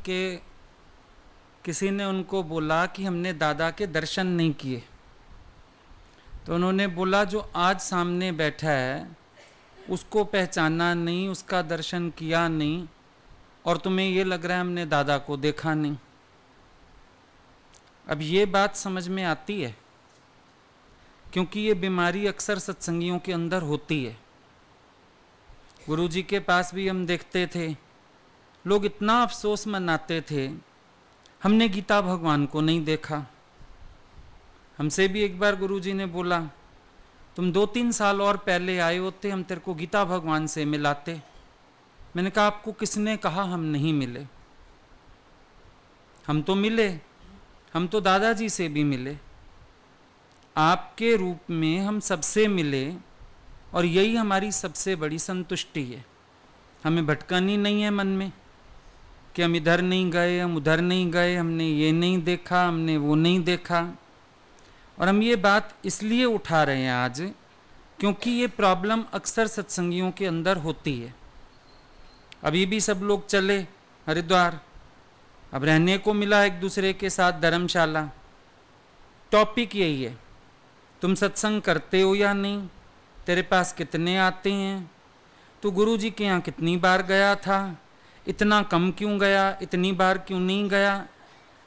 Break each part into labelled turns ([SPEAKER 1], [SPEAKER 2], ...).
[SPEAKER 1] कि किसी ने उनको बोला कि हमने दादा के दर्शन नहीं किए, तो उन्होंने बोला जो आज सामने बैठा है उसको पहचाना नहीं, उसका दर्शन किया नहीं, और तुम्हें ये लग रहा है हमने दादा को देखा नहीं। अब ये बात समझ में आती है क्योंकि ये बीमारी अक्सर सत्संगियों के अंदर होती है। गुरुजी के पास भी हम देखते थे, लोग इतना अफसोस मनाते थे हमने गीता भगवान को नहीं देखा। हमसे भी एक बार गुरुजी ने बोला तुम 2-3 साल और पहले आए होते, हम तेरे को गीता भगवान से मिलाते। मैंने कहा आपको किसने कहा हम नहीं मिले? हम तो मिले, हम तो दादाजी से भी मिले, आपके रूप में हम सबसे मिले, और यही हमारी सबसे बड़ी संतुष्टि है। हमें भटकनी नहीं है मन में कि हम इधर नहीं गए, हम उधर नहीं गए, हमने ये नहीं देखा, हमने वो नहीं देखा। और हम ये बात इसलिए उठा रहे हैं आज क्योंकि ये प्रॉब्लम अक्सर सत्संगियों के अंदर होती है। अभी भी सब लोग चले हरिद्वार, अब रहने को मिला एक दूसरे के साथ धर्मशाला। टॉपिक यही है, तुम सत्संग करते हो या नहीं, तेरे पास कितने आते हैं, तू गुरु जी के यहाँ कितनी बार गया था, इतना कम क्यों गया, इतनी बार क्यों नहीं गया।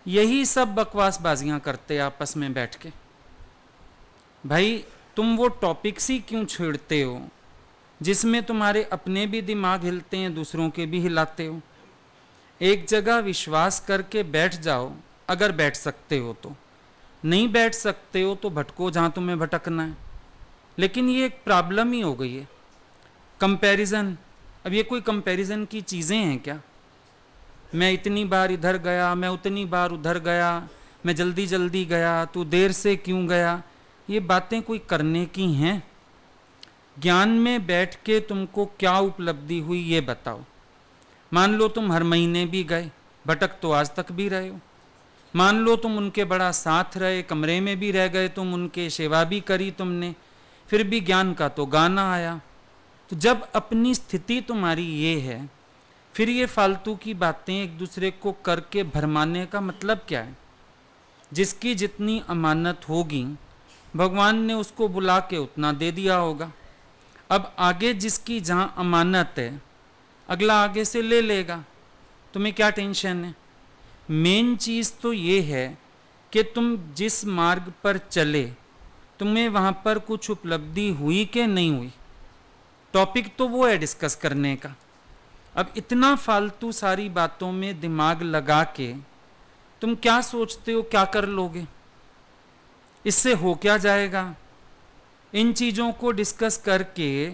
[SPEAKER 1] यही सब बकवासबाजियाँ करते आपस में बैठ के। भाई तुम वो टॉपिक्स ही क्यों छेड़ते हो जिसमें तुम्हारे अपने भी दिमाग हिलते हैं, दूसरों के भी हिलाते हो। एक जगह विश्वास करके बैठ जाओ, अगर बैठ सकते हो तो। नहीं बैठ सकते हो तो भटको जहाँ तुम्हें भटकना है। लेकिन ये एक प्रॉब्लम ही हो गई है, कंपैरिजन। अब ये कोई कंपैरिजन की चीज़ें हैं क्या? मैं इतनी बार इधर गया, मैं उतनी बार उधर गया, मैं जल्दी जल्दी गया, तू देर से क्यों गया, ये बातें कोई करने की हैं? ज्ञान में बैठ के तुमको क्या उपलब्धि हुई ये बताओ। मान लो तुम हर महीने भी गए, भटक तो आज तक भी रहे हो। मान लो तुम उनके बड़ा साथ रहे, कमरे में भी रह गए, तुम उनके सेवा भी करी तुमने, फिर भी ज्ञान का तो गाना आया। तो जब अपनी स्थिति तुम्हारी ये है, फिर ये फालतू की बातें एक दूसरे को करके भरमाने का मतलब क्या है? जिसकी जितनी अमानत होगी भगवान ने उसको बुला के उतना दे दिया होगा। अब आगे जिसकी जहाँ अमानत है अगला आगे से ले लेगा, तुम्हें क्या टेंशन है? मेन चीज़ तो ये है कि तुम जिस मार्ग पर चले तुम्हें वहाँ पर कुछ उपलब्धि हुई कि नहीं हुई। टॉपिक तो वो है डिस्कस करने का। अब इतना फालतू सारी बातों में दिमाग लगा के तुम क्या सोचते हो क्या कर लोगे? इससे हो क्या जाएगा? इन चीज़ों को डिस्कस करके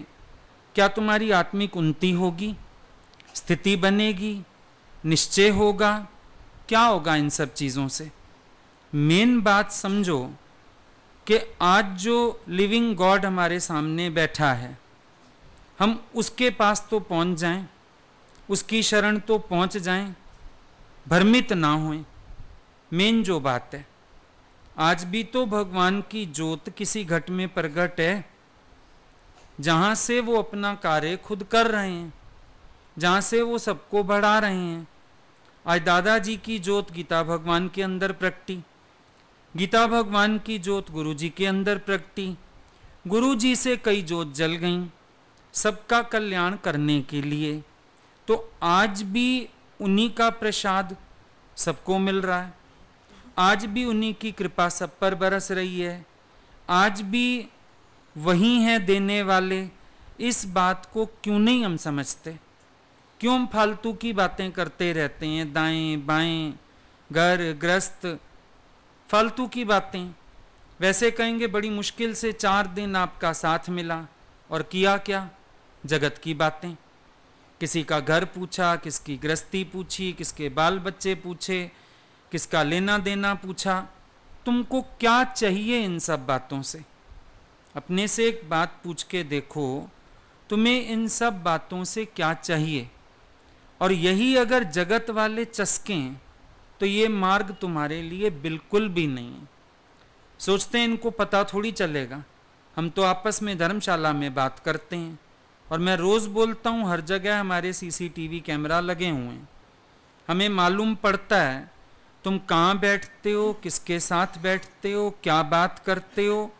[SPEAKER 1] क्या तुम्हारी आत्मिक उन्नति होगी, स्थिति बनेगी, निश्चय होगा? क्या होगा इन सब चीज़ों से? मेन बात समझो कि आज जो लिविंग गॉड हमारे सामने बैठा है, हम उसके पास तो पहुंच जाएं, उसकी शरण तो पहुंच जाएं, भ्रमित ना होएं। मेन जो बात है, आज भी तो भगवान की ज्योत किसी घट में प्रकट है, जहाँ से वो अपना कार्य खुद कर रहे हैं, जहाँ से वो सबको बढ़ा रहे हैं। आज दादाजी की ज्योत गीता भगवान के अंदर प्रगटी, गीता भगवान की ज्योत गुरु जी के अंदर प्रगटी, गुरु जी से कई ज्योत जल गईं सबका कल्याण करने के लिए। तो आज भी उन्हीं का प्रसाद सबको मिल रहा है, आज भी उन्हीं की कृपा सब पर बरस रही है, आज भी वही हैं देने वाले। इस बात को क्यों नहीं हम समझते? क्यों हम फालतू की बातें करते रहते हैं, दाएं बाएं, घर गृहस्थ, फालतू की बातें। वैसे कहेंगे बड़ी मुश्किल से 4 दिन आपका साथ मिला, और किया क्या? जगत की बातें। किसी का घर पूछा, किसकी गृहस्थी पूछी, किसके बाल बच्चे पूछे, किसका लेना देना पूछा। तुमको क्या चाहिए इन सब बातों से? अपने से एक बात पूछ के देखो, तुम्हें इन सब बातों से क्या चाहिए? और यही अगर जगत वाले चस्कें तो ये मार्ग तुम्हारे लिए बिल्कुल भी नहीं है। सोचते हैं इनको पता थोड़ी चलेगा। हम तो आपस में धर्मशाला में बात करते हैं, और मैं रोज़ बोलता हूँ हर जगह हमारे सीसीटीवी कैमरा लगे हुए हैं। हमें मालूम पड़ता है तुम कहाँ बैठते हो, किसके साथ बैठते हो, क्या बात करते हो।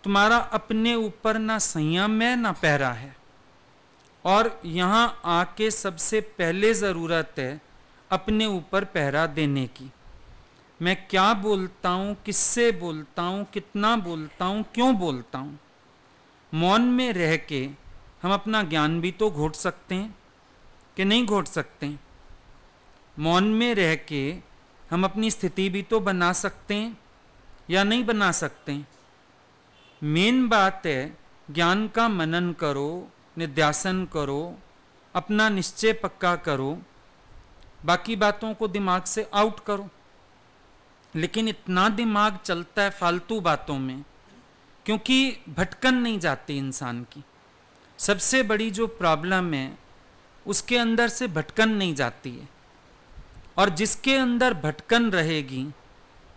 [SPEAKER 1] तुम्हारा अपने ऊपर ना संयम है ना पहरा है। और यहाँ आके सबसे पहले ज़रूरत है अपने ऊपर पहरा देने की। मैं क्या बोलता हूँ, किससे बोलता हूँ, कितना बोलता हूँ, क्यों बोलता हूँ। मौन में रह के हम अपना ज्ञान भी तो घोट सकते हैं कि नहीं घोट सकते हैं। मौन में रह के हम अपनी स्थिति भी तो बना सकते हैं या नहीं बना सकते हैं। मेन बात है ज्ञान का मनन करो, निध्यासन करो, अपना निश्चय पक्का करो, बाकी बातों को दिमाग से आउट करो। लेकिन इतना दिमाग चलता है फालतू बातों में, क्योंकि भटकन नहीं जाती इंसान की। सबसे बड़ी जो प्रॉब्लम है उसके अंदर से भटकन नहीं जाती है। और जिसके अंदर भटकन रहेगी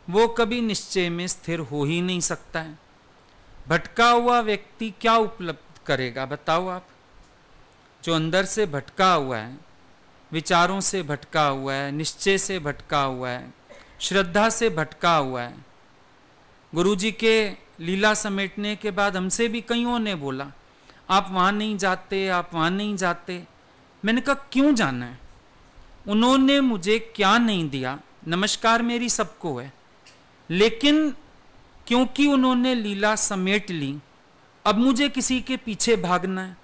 [SPEAKER 1] वो कभी निश्चय में स्थिर हो ही नहीं सकता है। भटका हुआ व्यक्ति क्या उपलब्ध करेगा बताओ आप। जो अंदर से भटका हुआ है, विचारों से भटका हुआ है, निश्चय से भटका हुआ है, श्रद्धा से भटका हुआ है। गुरुजी के लीला समेटने के बाद हमसे भी कईयों ने बोला आप वहाँ नहीं जाते, आप वहाँ नहीं जाते। मैंने कहा क्यों जाना है, उन्होंने मुझे क्या नहीं दिया। नमस्कार मेरी सबको है, लेकिन क्योंकि उन्होंने लीला समेट ली अब मुझे किसी के पीछे भागना है।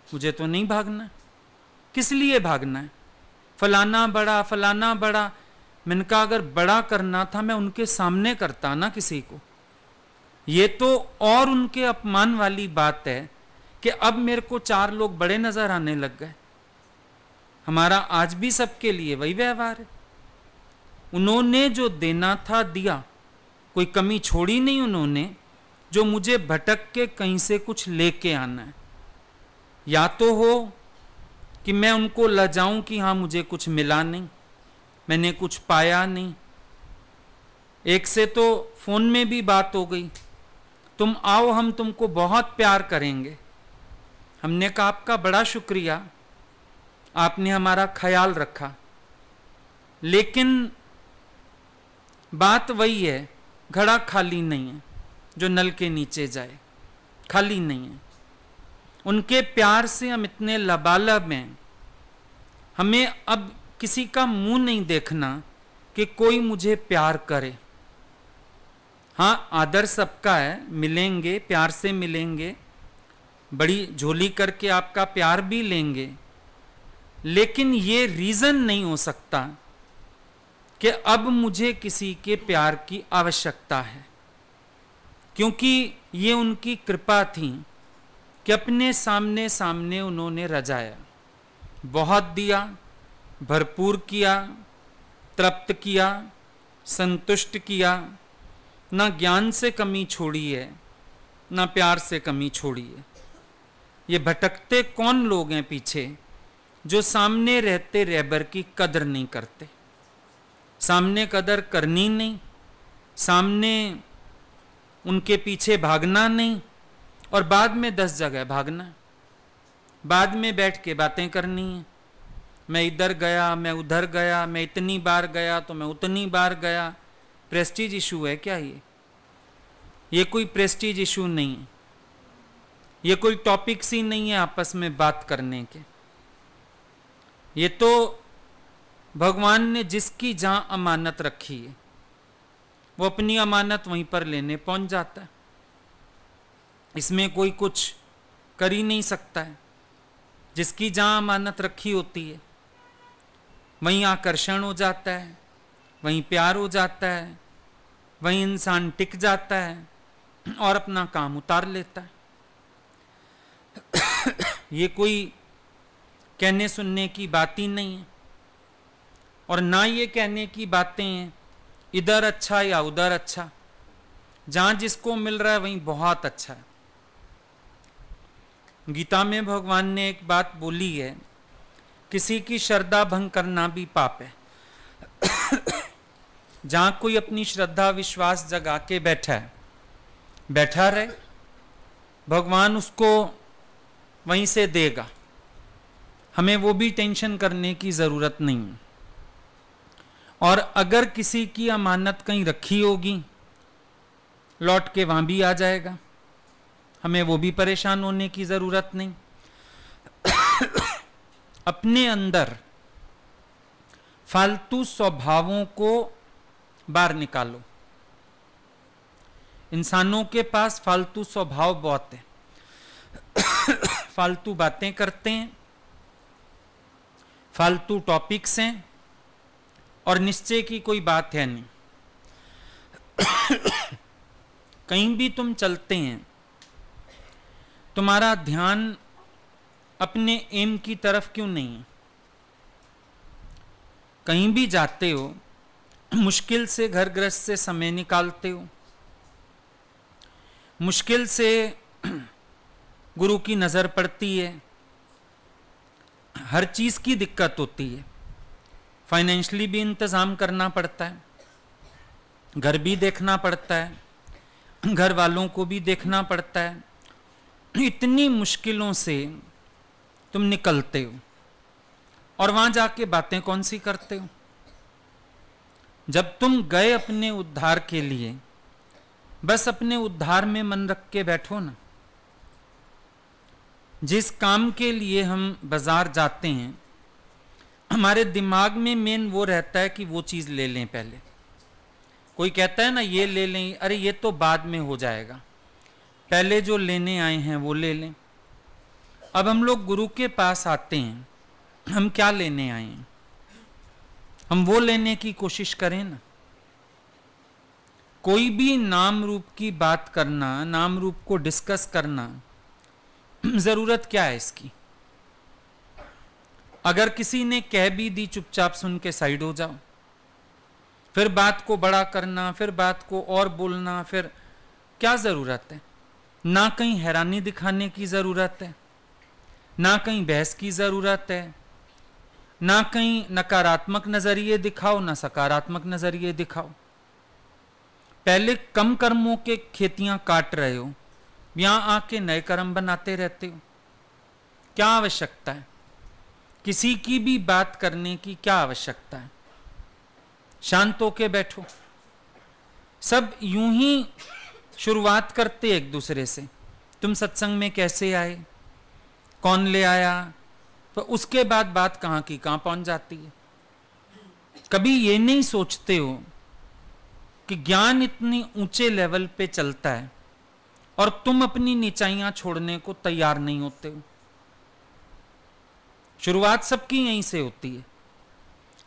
[SPEAKER 1] मुझे तो नहीं भागना, किस लिए भागना है। फलाना बड़ा, फलाना बड़ा। मैंने कहा अगर बड़ा करना था मैं उनके सामने करता ना किसी को। ये तो और उनके अपमान वाली बात है कि अब मेरे को 4 लोग बड़े नजर आने लग गए। हमारा आज भी सबके लिए वही व्यवहार है। उन्होंने जो देना था दिया, कोई कमी छोड़ी नहीं उन्होंने। जो मुझे भटक के कहीं से कुछ लेके आना है, या तो हो कि मैं उनको लजाऊं कि हाँ मुझे कुछ मिला नहीं, मैंने कुछ पाया नहीं। एक से तो फोन में भी बात हो गई, तुम आओ हम तुमको बहुत प्यार करेंगे। हमने कहा आपका बड़ा शुक्रिया, आपने हमारा ख्याल रखा। लेकिन बात वही है, घड़ा खाली नहीं है जो नल के नीचे जाए, खाली नहीं है। उनके प्यार से हम इतने लबालब हैं, हमें अब किसी का मुंह नहीं देखना कि कोई मुझे प्यार करे। हाँ आदर सबका है, मिलेंगे प्यार से मिलेंगे, बड़ी झोली करके आपका प्यार भी लेंगे। लेकिन ये रीजन नहीं हो सकता कि अब मुझे किसी के प्यार की आवश्यकता है, क्योंकि ये उनकी कृपा थी कि अपने सामने सामने उन्होंने रजाया, बहुत दिया, भरपूर किया, तृप्त किया, संतुष्ट किया। ना ज्ञान से कमी छोड़ी है, ना प्यार से कमी छोड़ी है। ये भटकते कौन लोग हैं पीछे, जो सामने रहते रहबर की कदर नहीं करते। सामने कदर करनी नहीं, सामने उनके पीछे भागना नहीं, और बाद में 10 जगह भागना, बाद में बैठ के बातें करनी है। मैं इधर गया, मैं उधर गया, मैं इतनी बार गया तो मैं उतनी बार गया। प्रेस्टीज इशू है क्या ये कोई प्रेस्टीज इशू नहीं है, ये कोई टॉपिक्स ही नहीं है आपस में बात करने के। ये तो भगवान ने जिसकी जहां अमानत रखी है वो अपनी अमानत वहीं पर लेने पहुंच जाता है। इसमें कोई कुछ कर ही नहीं सकता है। जिसकी जहां अमानत रखी होती है वहीं आकर्षण हो जाता है, वहीं प्यार हो जाता है, वहीं इंसान टिक जाता है और अपना काम उतार लेता है। ये कोई कहने सुनने की बात ही नहीं है, और ना ये कहने की बातें हैं इधर अच्छा या उधर अच्छा। जहां जिसको मिल रहा है वहीं बहुत अच्छा है। गीता में भगवान ने एक बात बोली है, किसी की श्रद्धा भंग करना भी पाप है। जहां कोई अपनी श्रद्धा विश्वास जगा के बैठा है, बैठा रहे, भगवान उसको वहीं से देगा। हमें वो भी टेंशन करने की जरूरत नहीं है। और अगर किसी की अमानत कहीं रखी होगी, लौट के वहां भी आ जाएगा, हमें वो भी परेशान होने की जरूरत नहीं। अपने अंदर फालतू स्वभावों को बाहर निकालो। इंसानों के पास फालतू स्वभाव बहुत है। फालतू बातें करते हैं, फालतू टॉपिक्स हैं, और निश्चय की कोई बात है नहीं। कहीं भी तुम चलते हैं, तुम्हारा ध्यान अपने एम की तरफ क्यों नहीं है? कहीं भी जाते हो, मुश्किल से घर गृहस्थ से समय निकालते हो, मुश्किल से गुरु की नजर पड़ती है, हर चीज की दिक्कत होती है, फाइनेंशियली भी इंतजाम करना पड़ता है, घर भी देखना पड़ता है, घर वालों को भी देखना पड़ता है। इतनी मुश्किलों से तुम निकलते हो, और वहां जाके बातें कौन सी करते हो? जब तुम गए अपने उद्धार के लिए, बस अपने उद्धार में मन रख के बैठो ना। जिस काम के लिए हम बाजार जाते हैं, हमारे दिमाग में मेन वो रहता है कि वो चीज ले लें पहले। कोई कहता है ना ये ले लें, अरे ये तो बाद में हो जाएगा, पहले जो लेने आए हैं वो ले लें। अब हम लोग गुरु के पास आते हैं, हम क्या लेने आए हैं? हम वो लेने की कोशिश करें ना। कोई भी नाम रूप की बात करना, नाम रूप को डिस्कस करना, जरूरत क्या है इसकी? अगर किसी ने कह भी दी, चुपचाप सुन के साइड हो जाओ। फिर बात को बड़ा करना, फिर बात को और बोलना, फिर क्या जरूरत है? ना कहीं हैरानी दिखाने की जरूरत है, ना कहीं बहस की जरूरत है, ना कहीं नकारात्मक नजरिए दिखाओ, ना सकारात्मक नजरिए दिखाओ। पहले कम कर्मों के खेतियां काट रहे हो, यहां आके नए कर्म बनाते रहते हो। क्या आवश्यकता है? किसी की भी बात करने की क्या आवश्यकता है? शांत होके बैठो। सब यूं ही शुरुआत करते एक दूसरे से, तुम सत्संग में कैसे आए, कौन ले आया, तो उसके बाद बात कहां की कहां पहुंच जाती है। कभी ये नहीं सोचते हो कि ज्ञान इतनी ऊंचे लेवल पे चलता है और तुम अपनी नीचाइयां छोड़ने को तैयार नहीं होते हो। शुरुआत सबकी यहीं से होती है।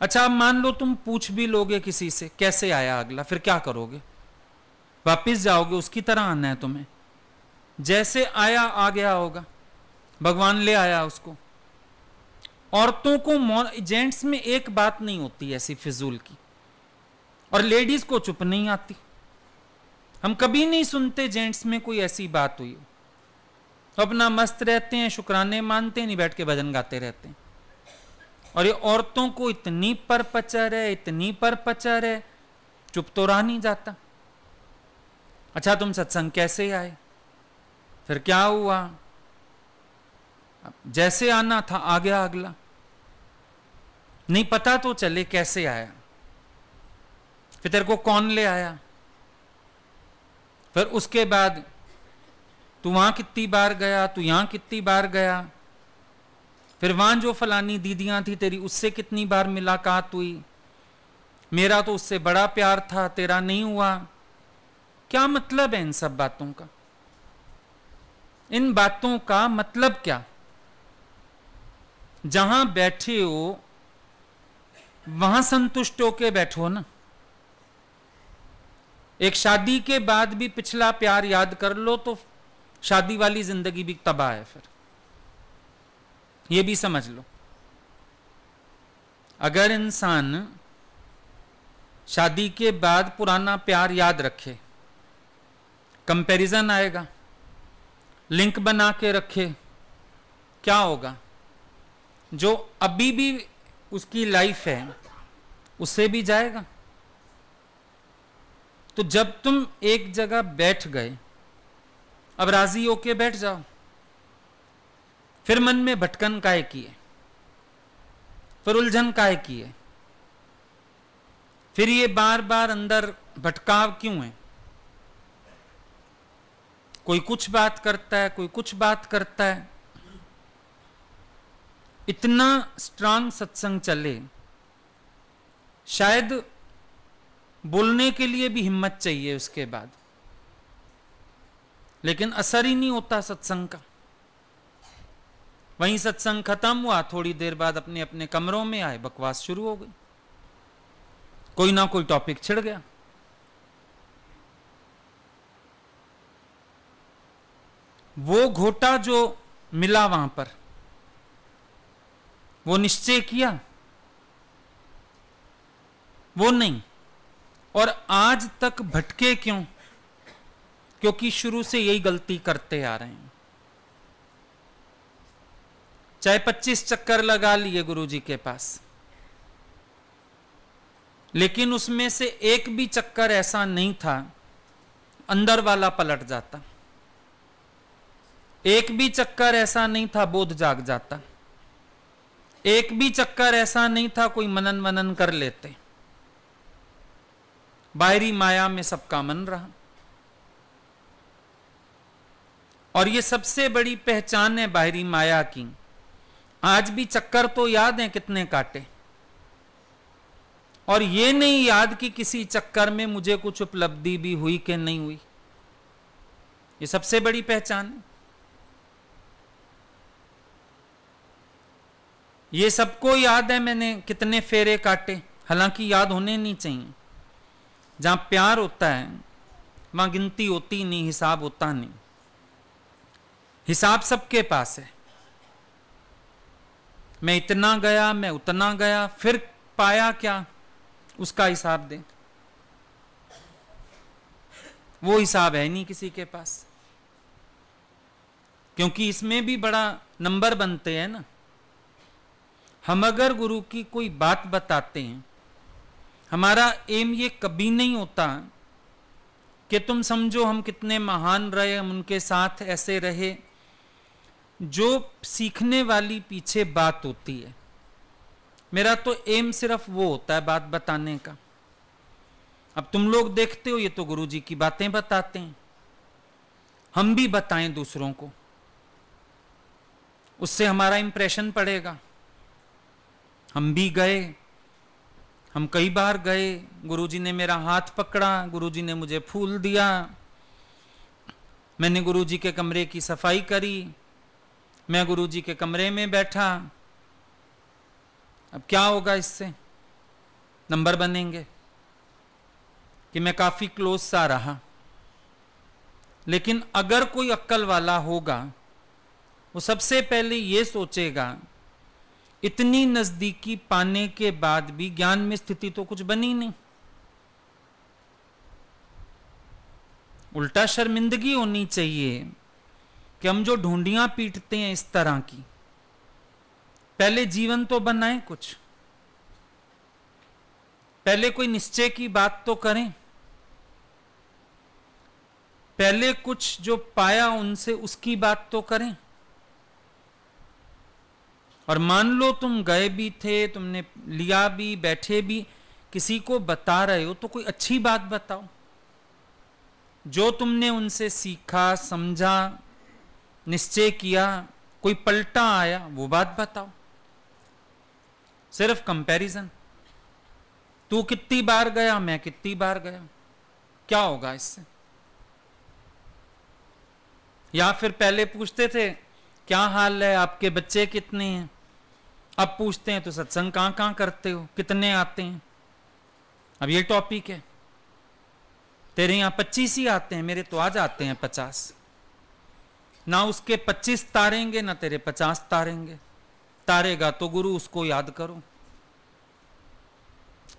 [SPEAKER 1] अच्छा, अब मान लो तुम पूछ भी लोगे किसी से कैसे आया अगला, फिर क्या करोगे? वापिस जाओगे? उसकी तरह आना है तुम्हें? जैसे आया आ गया होगा, भगवान ले आया उसको। औरतों को, जेंट्स में एक बात नहीं होती ऐसी फिजूल की, और लेडीज को चुप नहीं आती। हम कभी नहीं सुनते जेंट्स में कोई ऐसी बात हुई हो। तो अपना मस्त रहते हैं, शुक्राने मानते हैं, नहीं बैठ के भजन गाते रहते हैं। और ये औरतों को इतनी परपचर है, इतनी परपचर है, चुप तो रहा नहीं जाता। अच्छा, तुम सत्संग कैसे आए? फिर क्या हुआ? जैसे आना था आ गया अगला। नहीं पता तो चले कैसे आया, फिर तेरे को कौन ले आया, फिर उसके बाद तू वहां कितनी बार गया, तू यहां कितनी बार गया, फिर वहां जो फलानी दीदियां थी तेरी, उससे कितनी बार मुलाकात हुई, मेरा तो उससे बड़ा प्यार था, तेरा नहीं हुआ। क्या मतलब है इन सब बातों का? इन बातों का मतलब क्या? जहां बैठे हो वहां संतुष्ट होके बैठो ना। एक शादी के बाद भी पिछला प्यार याद कर लो तो शादी वाली जिंदगी भी तबाह है। फिर यह भी समझ लो, अगर इंसान शादी के बाद पुराना प्यार याद रखे, कंपैरिजन आएगा, लिंक बना के रखे, क्या होगा? जो अभी भी उसकी लाइफ है उससे भी जाएगा। तो जब तुम एक जगह बैठ गए, अब राजी होके बैठ जाओ। फिर मन में भटकन काहे की है, फिर उलझन काहे की है? फिर ये बार बार अंदर भटकाव क्यों है? कोई कुछ बात करता है, कोई कुछ बात करता है। इतना स्ट्रांग सत्संग चले, शायद बोलने के लिए भी हिम्मत चाहिए उसके बाद, लेकिन असर ही नहीं होता सत्संग का। वहीं सत्संग खत्म हुआ, थोड़ी देर बाद अपने अपने कमरों में आए, बकवास शुरू हो गई, कोई ना कोई टॉपिक छिड़ गया। वो घोटा जो मिला वहां पर, वो निश्चय किया? वो नहीं। और आज तक भटके क्यों? क्योंकि शुरू से यही गलती करते आ रहे हैं। चाहे 25 चक्कर लगा लिए गुरुजी के पास, लेकिन उसमें से एक भी चक्कर ऐसा नहीं था अंदर वाला पलट जाता, एक भी चक्कर ऐसा नहीं था बोध जाग जाता, एक भी चक्कर ऐसा नहीं था कोई मनन मनन कर लेते। बाहरी माया में सबका मन रहा। और ये सबसे बड़ी पहचान है बाहरी माया की। आज भी चक्कर तो याद है कितने काटे, और ये नहीं याद कि किसी चक्कर में मुझे कुछ उपलब्धि भी हुई कि नहीं हुई। ये सबसे बड़ी पहचान है। ये सबको याद है मैंने कितने फेरे काटे, हालांकि याद होने नहीं चाहिए। जहां प्यार होता है वहां गिनती होती नहीं, हिसाब होता नहीं। हिसाब सबके पास है, मैं इतना गया, मैं उतना गया, फिर पाया क्या, उसका हिसाब दे। वो हिसाब है नहीं किसी के पास, क्योंकि इसमें भी बड़ा नंबर बनते हैं ना। हम अगर गुरु की कोई बात बताते हैं, हमारा एम ये कभी नहीं होता कि तुम समझो हम कितने महान रहे, हम उनके साथ ऐसे रहे। जो सीखने वाली पीछे बात होती है, मेरा तो एम सिर्फ वो होता है बात बताने का। अब तुम लोग देखते हो ये तो गुरुजी की बातें बताते हैं, हम भी बताएं दूसरों को, उससे हमारा इंप्रेशन पड़ेगा। हम भी गए, हम कई बार गए, गुरुजी ने मेरा हाथ पकड़ा, गुरुजी ने मुझे फूल दिया, मैंने गुरुजी के कमरे की सफाई करी, मैं गुरुजी के कमरे में बैठा। अब क्या होगा इससे? नंबर बनेंगे कि मैं काफी क्लोज सा रहा। लेकिन अगर कोई अक्ल वाला होगा, वो सबसे पहले ये सोचेगा इतनी नजदीकी पाने के बाद भी ज्ञान में स्थिति तो कुछ बनी नहीं। उल्टा शर्मिंदगी होनी चाहिए कि हम जो ढूंढियां पीटते हैं इस तरह की, पहले जीवन तो बनाएं, कुछ पहले कोई निश्चय की बात तो करें, पहले कुछ जो पाया उनसे उसकी बात तो करें। और मान लो तुम गए भी थे, तुमने लिया भी, बैठे भी, किसी को बता रहे हो तो कोई अच्छी बात बताओ। जो तुमने उनसे सीखा, समझा, निश्चय किया, कोई पलटा आया, वो बात बताओ। सिर्फ कंपैरिजन, तू कितनी बार गया, मैं कितनी बार गया, क्या होगा इससे? या फिर पहले पूछते थे क्या हाल है, आपके बच्चे कितने हैं, अब पूछते हैं तो सत्संग कहां कहां करते हो, कितने आते हैं। अब ये टॉपिक है, तेरे यहां 25 ही आते हैं, मेरे तो आ जाते हैं 50। ना उसके 25 तारेंगे, ना तेरे 50 तारेंगे। तारेगा तो गुरु, उसको याद करो,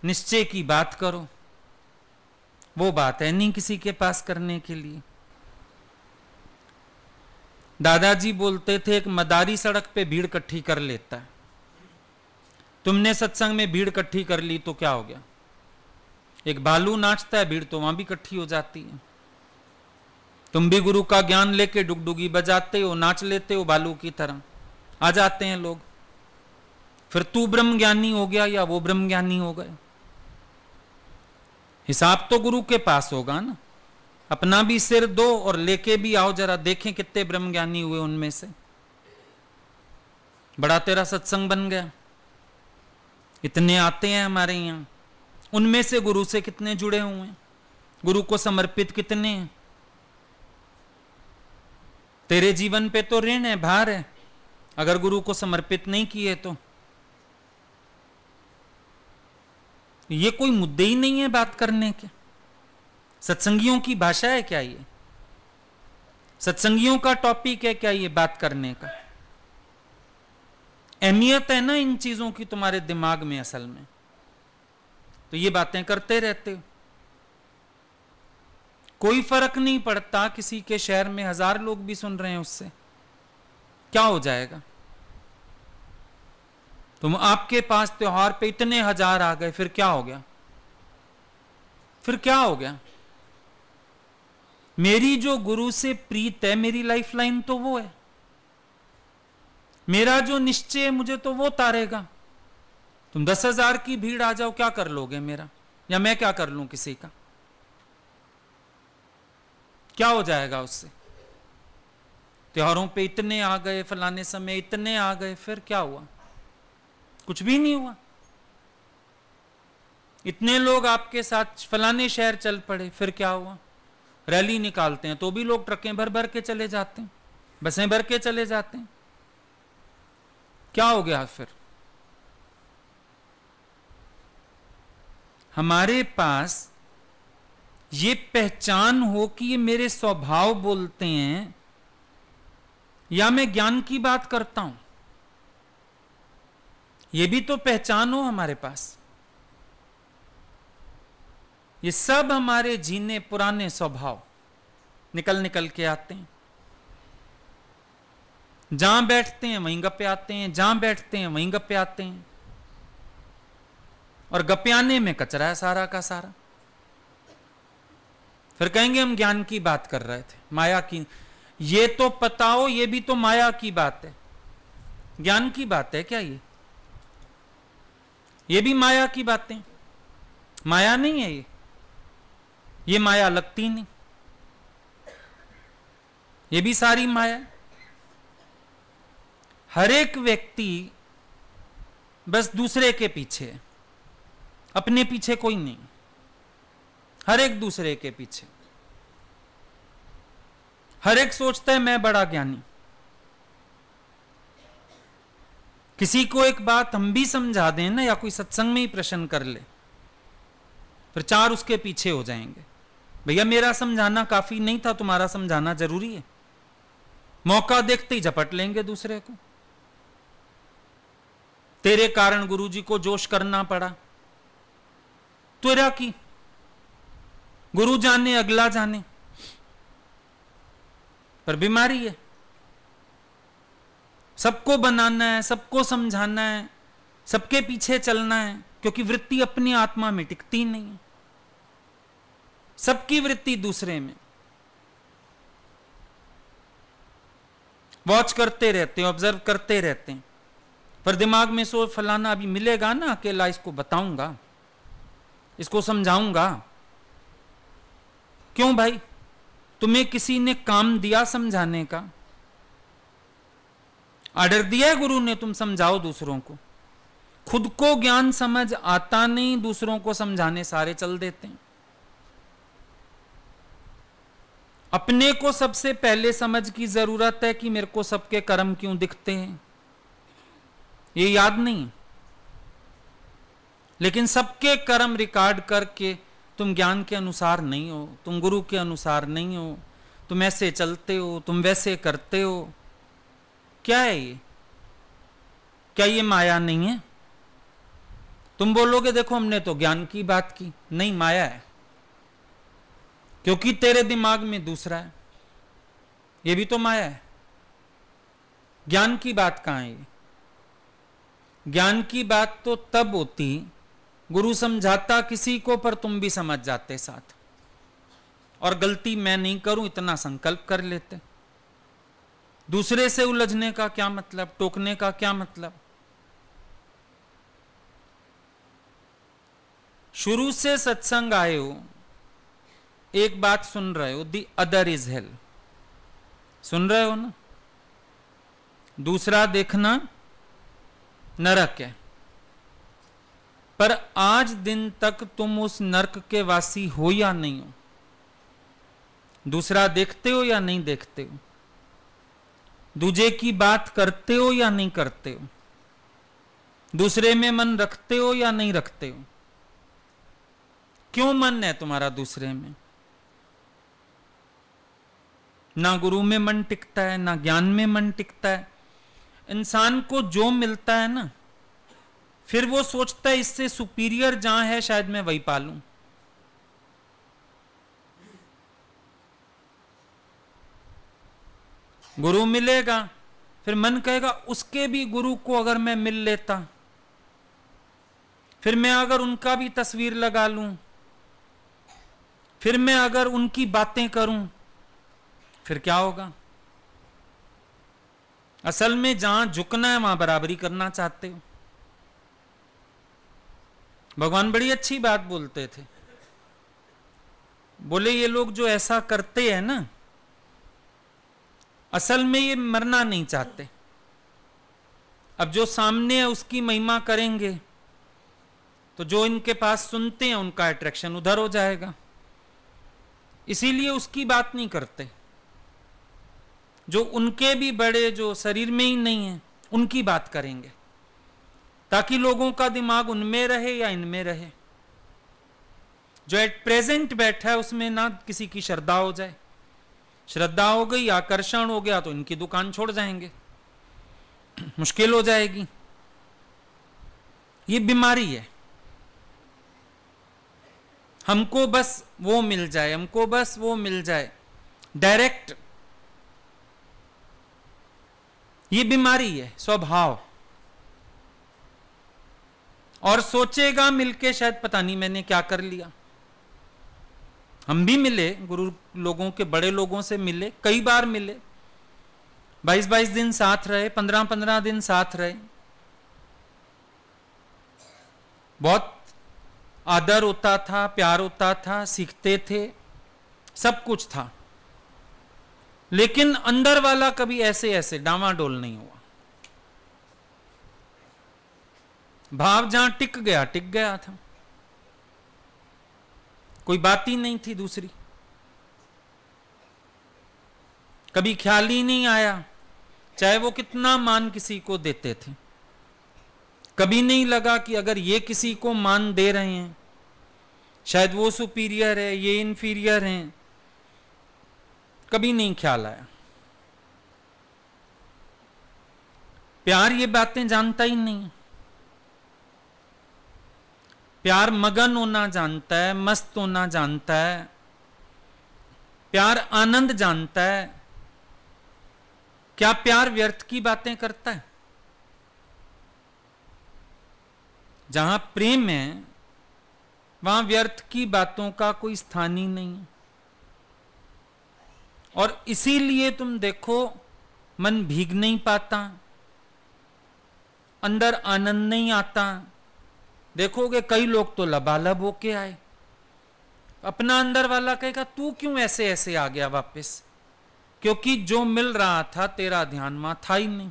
[SPEAKER 1] निश्चय की बात करो। वो बात है नहीं किसी के पास करने के लिए। दादाजी बोलते थे एक मदारी सड़क पे भीड़ इकट्ठी कर लेता है। तुमने सत्संग में भीड़ इकट्ठी कर ली तो क्या हो गया? एक भालू नाचता है, भीड़ तो वहां भी इकट्ठी हो जाती है। तुम भी गुरु का ज्ञान लेके डुगडुगी बजाते हो, नाच लेते हो भालू की तरह, आ जाते हैं लोग। फिर तू ब्रह्म ज्ञानी हो गया या वो ब्रह्म ज्ञानी हो गए। हिसाब तो गुरु के पास होगा ना। अपना भी सिर दो और लेके भी आओ, जरा देखें कितने ब्रह्मज्ञानी हुए उनमें से। बड़ा तेरा सत्संग बन गया, इतने आते हैं हमारे यहां, उनमें से गुरु से कितने जुड़े हुए हैं, गुरु को समर्पित कितने हैं। तेरे जीवन पे तो ऋण है, भार है, अगर गुरु को समर्पित नहीं किए तो। ये कोई मुद्दे ही नहीं है बात करने के। सत्संगियों की भाषा है क्या ये? सत्संगियों का टॉपिक है क्या ये बात करने का? अहमियत है ना इन चीजों की तुम्हारे दिमाग में असल में, तो ये बातें करते रहते हो। कोई फर्क नहीं पड़ता, किसी के शहर में 1000 लोग भी सुन रहे हैं, उससे क्या हो जाएगा? तुम आपके पास त्योहार पे इतने 1000 आ गए, फिर क्या हो गया? फिर क्या हो गया? मेरी जो गुरु से प्रीत है, मेरी लाइफलाइन तो वो है, मेरा जो निश्चय है मुझे तो वो तारेगा। तुम 10,000 की भीड़ आ जाओ, क्या कर लोगे मेरा, या मैं क्या कर लूं किसी का? क्या हो जाएगा उससे? त्योहारों पे इतने आ गए, फलाने समय इतने आ गए, फिर क्या हुआ? कुछ भी नहीं हुआ। इतने लोग आपके साथ फलाने शहर चल पड़े, फिर क्या हुआ? रैली निकालते हैं तो भी लोग ट्रकें भर भर के चले जाते हैं, बसें भर के चले जाते हैं, क्या हो गया फिर? हमारे पास ये पहचान हो कि ये मेरे स्वभाव बोलते हैं या मैं ज्ञान की बात करता हूं, ये भी तो पहचान हो हमारे पास। ये सब हमारे जीने पुराने स्वभाव निकल निकल के आते हैं। जहां बैठते हैं वहीं गप्पे आते हैं, जहां बैठते हैं वहीं गप्पे आते हैं, और गप्पे आने में कचरा है सारा का सारा। फिर कहेंगे हम ज्ञान की बात कर रहे थे, माया की। ये तो पता हो, ये भी तो माया की बात है, ज्ञान की बात है क्या ये भी माया की बातें। माया नहीं है ये माया लगती नहीं, ये भी सारी माया। हर एक व्यक्ति बस दूसरे के पीछे है, अपने पीछे कोई नहीं, हर एक दूसरे के पीछे। हर एक सोचता है मैं बड़ा ज्ञानी। किसी को एक बात हम भी समझा दें ना, या कोई सत्संग में ही प्रश्न कर ले, फिर 4 उसके पीछे हो जाएंगे। भैया मेरा समझाना काफी नहीं था, तुम्हारा समझाना जरूरी है। मौका देखते ही झपट लेंगे दूसरे को। तेरे कारण गुरुजी को जोश करना पड़ा, तेरा की गुरु जाने अगला जाने, पर बीमारी है। सबको बनाना है, सबको समझाना है, सबके पीछे चलना है, क्योंकि वृत्ति अपनी आत्मा में टिकती नहीं है, सबकी वृत्ति दूसरे में। वॉच करते रहते हैं, ऑब्जर्व करते रहते हैं, पर दिमाग में सोच फलाना अभी मिलेगा ना अकेला, इसको बताऊंगा, इसको समझाऊंगा। क्यों भाई? तुम्हें किसी ने काम दिया समझाने का, ऑर्डर दिया है गुरु ने, तुम समझाओ दूसरों को। खुद को ज्ञान समझ आता नहीं, दूसरों को समझाने सारे चल देते हैं। अपने को सबसे पहले समझ की जरूरत है कि मेरे को सबके कर्म क्यों दिखते हैं, ये याद नहीं। लेकिन सबके कर्म रिकॉर्ड करके तुम ज्ञान के अनुसार नहीं हो, तुम गुरु के अनुसार नहीं हो, तुम ऐसे चलते हो, तुम वैसे करते हो। क्या है ये? क्या ये माया नहीं है? तुम बोलोगे देखो हमने तो ज्ञान की बात की, नहीं माया है, क्योंकि तेरे दिमाग में दूसरा है, ये भी तो माया है। ज्ञान की बात कहां है? ज्ञान की बात तो तब होती गुरु समझाता किसी को, पर तुम भी समझ जाते साथ, और गलती मैं नहीं करूं इतना संकल्प कर लेते। दूसरे से उलझने का क्या मतलब, टोकने का क्या मतलब? शुरू से सत्संग आए हो, एक बात सुन रहे हो, दी अदर इज हेल, सुन रहे हो ना? दूसरा देखना नरक है। पर आज दिन तक तुम उस नरक के वासी हो या नहीं हो? दूसरा देखते हो या नहीं देखते हो? दूजे की बात करते हो या नहीं करते हो? दूसरे में मन रखते हो या नहीं रखते हो? क्यों मन है तुम्हारा दूसरे में? ना गुरु में मन टिकता है, ना ज्ञान में मन टिकता है। इंसान को जो मिलता है ना, फिर वो सोचता है इससे सुपीरियर जहां है शायद मैं वही पालूं। गुरु मिलेगा, फिर मन कहेगा उसके भी गुरु को अगर मैं मिल लेता, फिर मैं अगर उनका भी तस्वीर लगा लूं, फिर मैं अगर उनकी बातें करूं, फिर क्या होगा? असल में जहां झुकना है वहां बराबरी करना चाहते हो। भगवान बड़ी अच्छी बात बोलते थे, बोले ये लोग जो ऐसा करते हैं ना, असल में ये मरना नहीं चाहते। अब जो सामने है उसकी महिमा करेंगे तो जो इनके पास सुनते हैं उनका अट्रैक्शन उधर हो जाएगा, इसीलिए उसकी बात नहीं करते। जो उनके भी बड़े, जो शरीर में ही नहीं है, उनकी बात करेंगे ताकि लोगों का दिमाग उनमें रहे या इनमें रहे। जो एट प्रेजेंट बैठा है उसमें ना किसी की श्रद्धा हो जाए। श्रद्धा हो गई, आकर्षण हो गया तो इनकी दुकान छोड़ जाएंगे, मुश्किल हो जाएगी। ये बीमारी है। हमको बस वो मिल जाए, हमको बस वो मिल जाए, डायरेक्ट। ये बीमारी है, स्वभाव। और सोचेगा मिलके शायद पता नहीं मैंने क्या कर लिया। हम भी मिले, गुरु लोगों के बड़े लोगों से मिले, कई बार मिले, 22-22 दिन साथ रहे, 15-15 दिन साथ रहे। बहुत आदर होता था, प्यार होता था, सीखते थे, सब कुछ था। लेकिन अंदर वाला कभी ऐसे ऐसे डावाडोल नहीं हुआ। भाव जहां टिक गया था, कोई बात ही नहीं थी दूसरी। कभी ख्याल ही नहीं आया, चाहे वो कितना मान किसी को देते थे। कभी नहीं लगा कि अगर ये किसी को मान दे रहे हैं शायद वो सुपीरियर है, ये इंफीरियर हैं। कभी नहीं ख्याल आया। प्यार ये बातें जानता ही नहीं। प्यार मगन होना जानता है, मस्त होना जानता है, प्यार आनंद जानता है। क्या प्यार व्यर्थ की बातें करता है? जहां प्रेम है वहां व्यर्थ की बातों का कोई स्थान ही नहीं। और इसीलिए तुम देखो मन भीग नहीं पाता, अंदर आनंद नहीं आता। देखोगे कई लोग तो लबालब होके आए, अपना अंदर वाला कहेगा तू क्यों ऐसे ऐसे आ गया वापस, क्योंकि जो मिल रहा था तेरा ध्यान वहां था ही नहीं।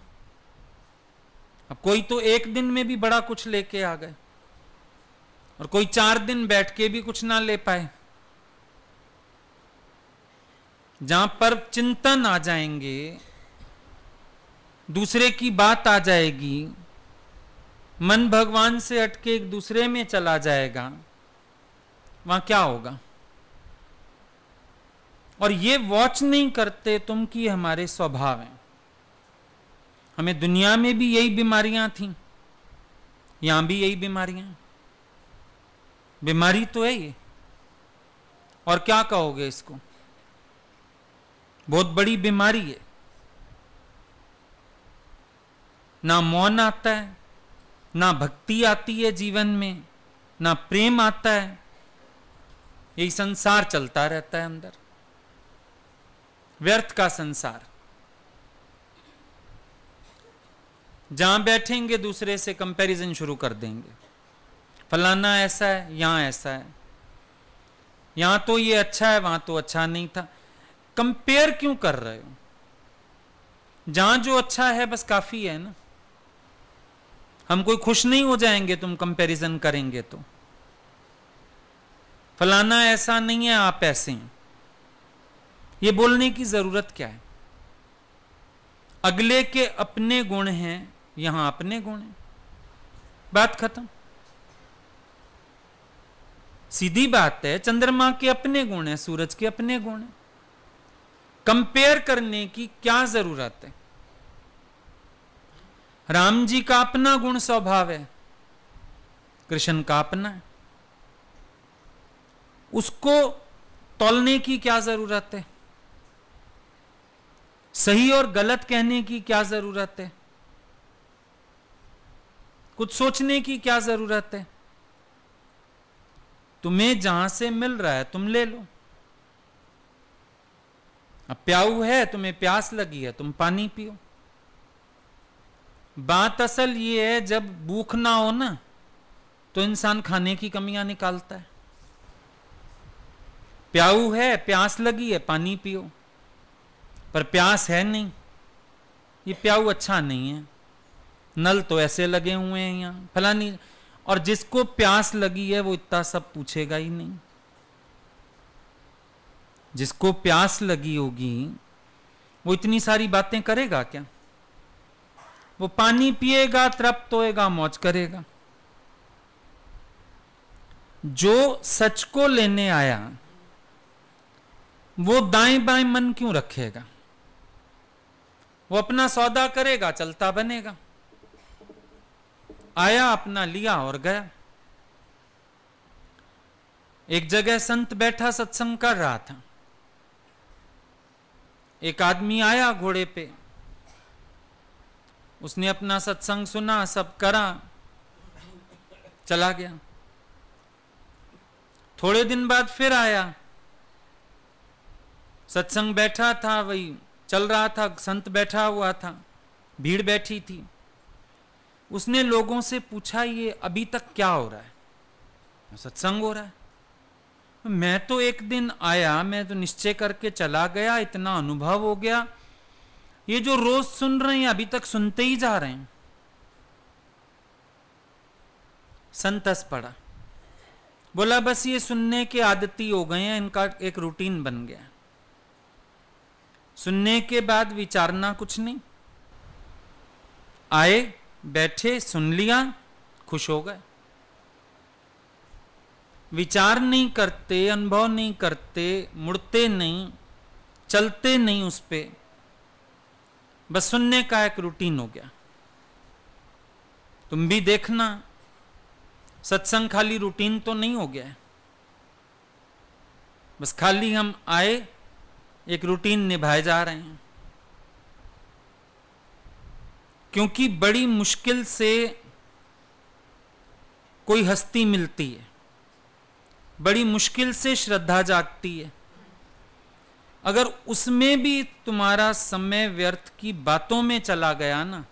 [SPEAKER 1] अब कोई तो एक दिन में भी बड़ा कुछ लेके आ गए और कोई 4 दिन बैठ के भी कुछ ना ले पाए। जहां पर चिंतन आ जाएंगे, दूसरे की बात आ जाएगी, मन भगवान से हटके एक दूसरे में चला जाएगा, वहां क्या होगा? और ये वॉच नहीं करते तुम कि हमारे स्वभाव हैं। हमें दुनिया में भी यही बीमारियां थी, यहां भी यही बीमारियां। बीमारी तो है ये, और क्या कहोगे इसको? बहुत बड़ी बीमारी है। ना मौन आता है, ना भक्ति आती है जीवन में, ना प्रेम आता है। यही संसार चलता रहता है अंदर, व्यर्थ का संसार। जहां बैठेंगे दूसरे से कंपैरिजन शुरू कर देंगे, फलाना ऐसा है, यहां ऐसा है, यहां तो ये अच्छा है, वहां तो अच्छा नहीं था। कंपेयर क्यों कर रहे हो? जहां जो अच्छा है बस काफी है ना। हम कोई खुश नहीं हो जाएंगे तुम कंपैरिजन करेंगे तो। फलाना ऐसा नहीं है, आप ऐसे हैं, ये बोलने की जरूरत क्या है? अगले के अपने गुण हैं, यहां अपने गुण हैं, बात खत्म। सीधी बात है, चंद्रमा के अपने गुण हैं, सूरज के अपने गुण हैं, कंपेयर करने की क्या जरूरत है? राम जी का अपना गुण स्वभाव है, कृष्ण का अपना है, उसको तौलने की क्या जरूरत है? सही और गलत कहने की क्या जरूरत है? कुछ सोचने की क्या जरूरत है? तुम्हें जहां से मिल रहा है तुम ले लो। अब प्याऊ है, तुम्हें प्यास लगी है, तुम पानी पियो। बात असल ये है, जब भूख ना हो ना तो इंसान खाने की कमियां निकालता है। प्याऊ है, प्यास लगी है, पानी पियो, पर प्यास है नहीं, ये प्याऊ अच्छा नहीं है, नल तो ऐसे लगे हुए हैं यहां फलानी। और जिसको प्यास लगी है वो इतना सब पूछेगा ही नहीं। जिसको प्यास लगी होगी वो इतनी सारी बातें करेगा क्या? वो पानी पिएगा, तृप्त होएगा, मौज करेगा। जो सच को लेने आया वो दाएं बाएं मन क्यों रखेगा? वो अपना सौदा करेगा, चलता बनेगा। आया, अपना लिया और गया। एक जगह संत बैठा सत्संग कर रहा था। एक आदमी आया घोड़े पे, उसने अपना सत्संग सुना, सब करा, चला गया। थोड़े दिन बाद फिर आया, सत्संग बैठा था, वही चल रहा था, संत बैठा हुआ था, भीड़ बैठी थी। उसने लोगों से पूछा, ये अभी तक क्या हो रहा है? सत्संग हो रहा है। मैं तो एक दिन आया, मैं तो निश्चय करके चला गया, इतना अनुभव हो गया, ये जो रोज सुन रहे हैं अभी तक सुनते ही जा रहे हैं। संत हंस पड़ा, बोला बस ये सुनने के आदती हो गए हैं, इनका एक रूटीन बन गया। सुनने के बाद विचारना कुछ नहीं, आए बैठे सुन लिया, खुश हो गए। विचार नहीं करते, अनुभव नहीं करते, मुड़ते नहीं, चलते नहीं उस पे, बस सुनने का एक रूटीन हो गया। तुम भी देखना, सत्संग खाली रूटीन तो नहीं हो गया है, बस खाली हम आए, एक रूटीन निभाए जा रहे हैं। क्योंकि बड़ी मुश्किल से कोई हस्ती मिलती है, बड़ी मुश्किल से श्रद्धा जागती है। अगर उसमें भी तुम्हारा समय व्यर्थ की बातों में चला गया ना,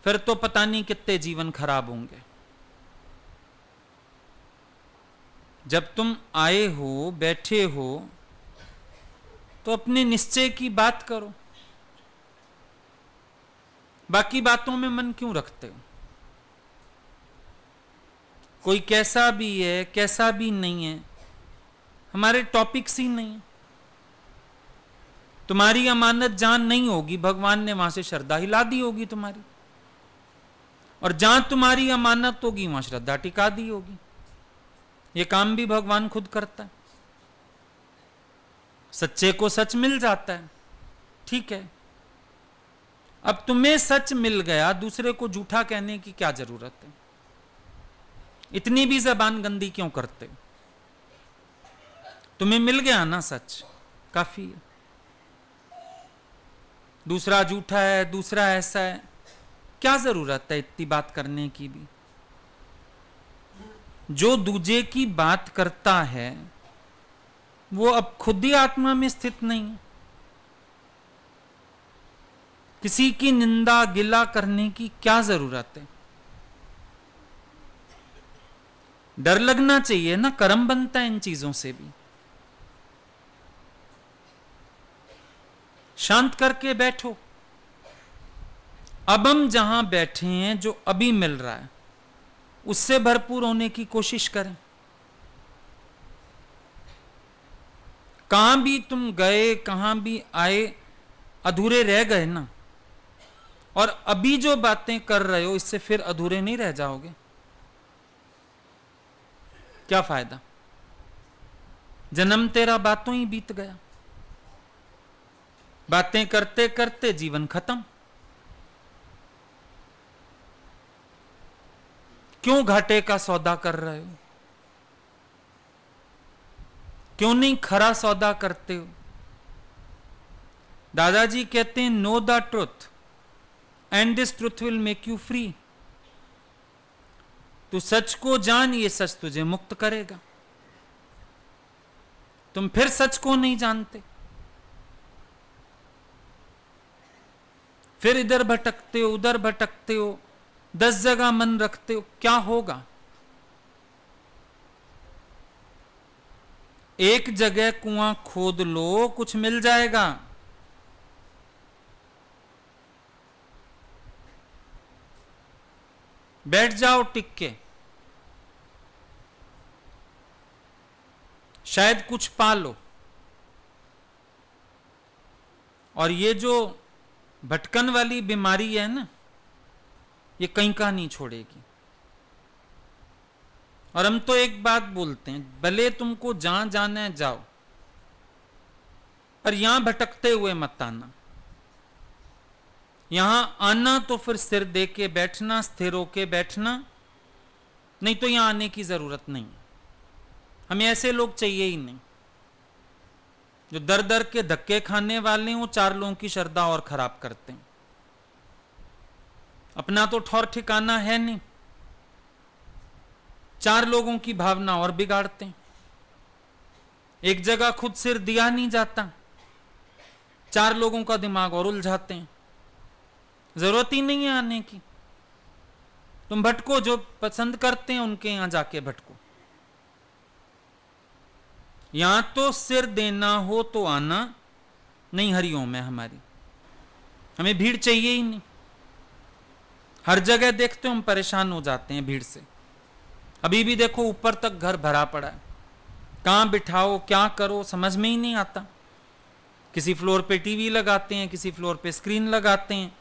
[SPEAKER 1] फिर तो पता नहीं कितने जीवन खराब होंगे। जब तुम आए हो, बैठे हो, तो अपने निश्चय की बात करो, बाकी बातों में मन क्यों रखते हो? कोई कैसा भी है, कैसा भी नहीं है, हमारे टॉपिक्स ही नहीं है। तुम्हारी अमानत जहां नहीं होगी, भगवान ने वहां से श्रद्धा हिला दी होगी तुम्हारी, और जहां तुम्हारी अमानत होगी वहां श्रद्धा टिका दी होगी। ये काम भी भगवान खुद करता है। सच्चे को सच मिल जाता है, ठीक है। अब तुम्हें सच मिल गया, दूसरे को झूठा कहने की क्या जरूरत है? इतनी भी जबान गंदी क्यों करते हो? तुम्हें मिल गया ना सच, काफी है। दूसरा झूठा है, दूसरा ऐसा है, क्या जरूरत है इतनी बात करने की भी? जो दूजे की बात करता है वो अब खुद ही आत्मा में स्थित नहीं है। किसी की निंदा गिला करने की क्या जरूरत है? डर लगना चाहिए ना, कर्म बनता है इन चीजों से भी। शांत करके बैठो। अब हम जहां बैठे हैं, जो अभी मिल रहा है, उससे भरपूर होने की कोशिश करें। कहां भी तुम गए, कहां भी आए, अधूरे रह गए ना। और अभी जो बातें कर रहे हो, इससे फिर अधूरे नहीं रह जाओगे। क्या फायदा? जन्म तेरा बातों ही बीत गया। बातें करते करते जीवन खत्म। क्यों घाटे का सौदा कर रहे हो? क्यों नहीं खरा सौदा करते हो? दादाजी कहते हैं, know the truth and this truth will make you free. तू सच को जान, ये सच तुझे मुक्त करेगा। तुम फिर सच को नहीं जानते, फिर इधर भटकते हो, उधर भटकते हो, 10 जगह मन रखते हो। क्या होगा? एक जगह कुआं खोद लो, कुछ मिल जाएगा। बैठ जाओ टिक के, शायद कुछ पा लो। और ये जो भटकन वाली बीमारी है ना, ये कहीं का नहीं छोड़ेगी। और हम तो एक बात बोलते हैं, भले तुमको जहां जाना है जाओ, पर यहां भटकते हुए मत आना। यहां आना तो फिर सिर दे के बैठना, स्थिर होके बैठना, नहीं तो यहां आने की जरूरत नहीं। हमें ऐसे लोग चाहिए ही नहीं जो दर दर के धक्के खाने वाले हों, 4 लोगों की श्रद्धा और खराब करते हैं। अपना तो ठौर ठिकाना है नहीं, 4 लोगों की भावना और बिगाड़ते हैं। एक जगह खुद सिर दिया नहीं जाता, 4 लोगों का दिमाग और उलझाते हैं। जरूरत ही नहीं है आने की। तुम भटको, जो पसंद करते हैं उनके यहां जाके भटको। यहां तो सिर देना हो तो आना, नहीं हरिओम है हमारी। हमें भीड़ चाहिए ही नहीं। हर जगह देखते हो हम परेशान हो जाते हैं भीड़ से। अभी भी देखो ऊपर तक घर भरा पड़ा है, कहां बिठाओ, क्या करो, समझ में ही नहीं आता। किसी फ्लोर पे टीवी लगाते हैं, किसी फ्लोर पे स्क्रीन लगाते हैं,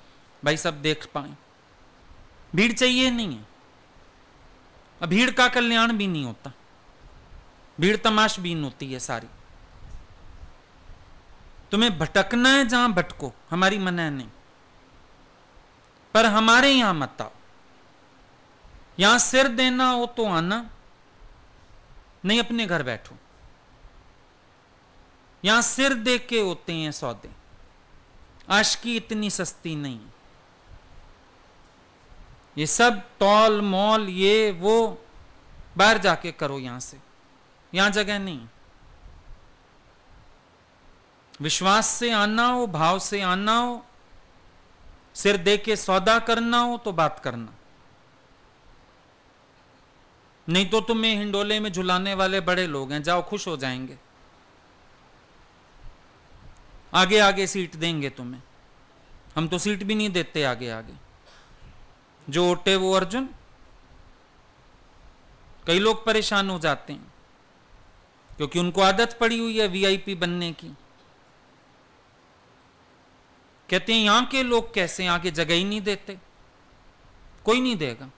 [SPEAKER 1] भाई सब देख पाए। भीड़ चाहिए नहीं है। अब भीड़ का कल्याण भी नहीं होता, भीड़ तमाशबीन होती है सारी। तुम्हें भटकना है जहां भटको, हमारी मना नहीं, पर हमारे यहां मत आओ। यहां सिर देना हो तो आना, नहीं अपने घर बैठो। यहां सिर दे के होते हैं सौदे। आशिकी इतनी सस्ती नहीं। ये सब तौल मौल ये वो बाहर जाके करो, यहां से, यहां जगह नहीं। विश्वास से आना हो, भाव से आना हो, सिर दे के सौदा करना हो तो बात करना, नहीं तो तुम्हें हिंडोले में झुलाने वाले बड़े लोग हैं, जाओ खुश हो जाएंगे, आगे आगे सीट देंगे तुम्हें। हम तो सीट भी नहीं देते आगे आगे। जो ओटे वो अर्जुन। कई लोग परेशान हो जाते हैं क्योंकि उनको आदत पड़ी हुई है वीआईपी बनने की। कहते हैं यहां के लोग कैसे, यहां के जगह ही नहीं देते। कोई नहीं देगा,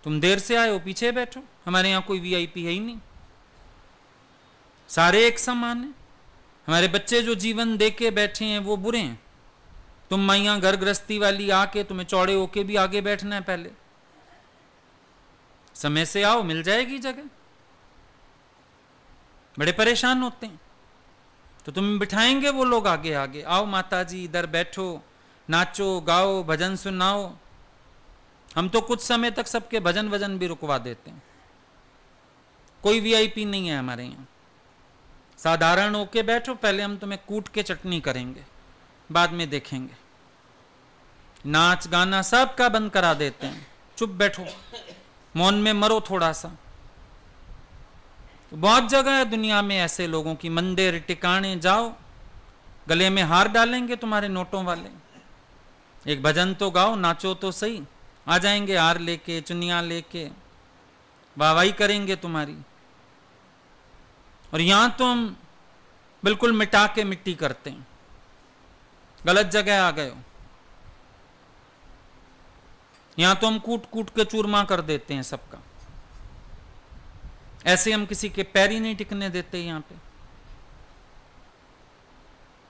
[SPEAKER 1] तुम देर से आए हो, पीछे बैठो, हमारे यहां कोई वीआईपी है ही नहीं, सारे एक समान है। हमारे बच्चे जो जीवन दे के बैठे हैं वो बुरे हैं। तुम माइयां घर गृहस्थी वाली आके तुम्हें चौड़े होके भी आगे बैठना है, पहले समय से आओ, मिल जाएगी जगह। बड़े परेशान होते हैं तो तुम्हें बिठाएंगे वो लोग आगे आगे, आओ माता जी इधर बैठो, नाचो गाओ, भजन सुनाओ। हम तो कुछ समय तक सबके भजन वजन भी रुकवा देते हैं। कोई वीआईपी नहीं है हमारे यहाँ। साधारण होके बैठो, पहले हम तुम्हें कूट के चटनी करेंगे, बाद में देखेंगे। नाच गाना सब का बंद करा देते हैं, चुप बैठो, मौन में मरो थोड़ा सा, तो बहुत जगह है दुनिया में ऐसे लोगों की, मंदिर टिकाणे जाओ, गले में हार डालेंगे तुम्हारे नोटों वाले, एक भजन तो गाओ, नाचो तो सही, आ जाएंगे हार लेके, चुनिया लेके, वाहवाही करेंगे तुम्हारी। और यहां तो हम बिल्कुल मिटा के मिट्टी करते हैं, गलत जगह आ गए हो। यहां तो हम कूट कूट के चूरमा कर देते हैं सबका, ऐसे हम किसी के पैर ही नहीं टिकने देते। यहां पे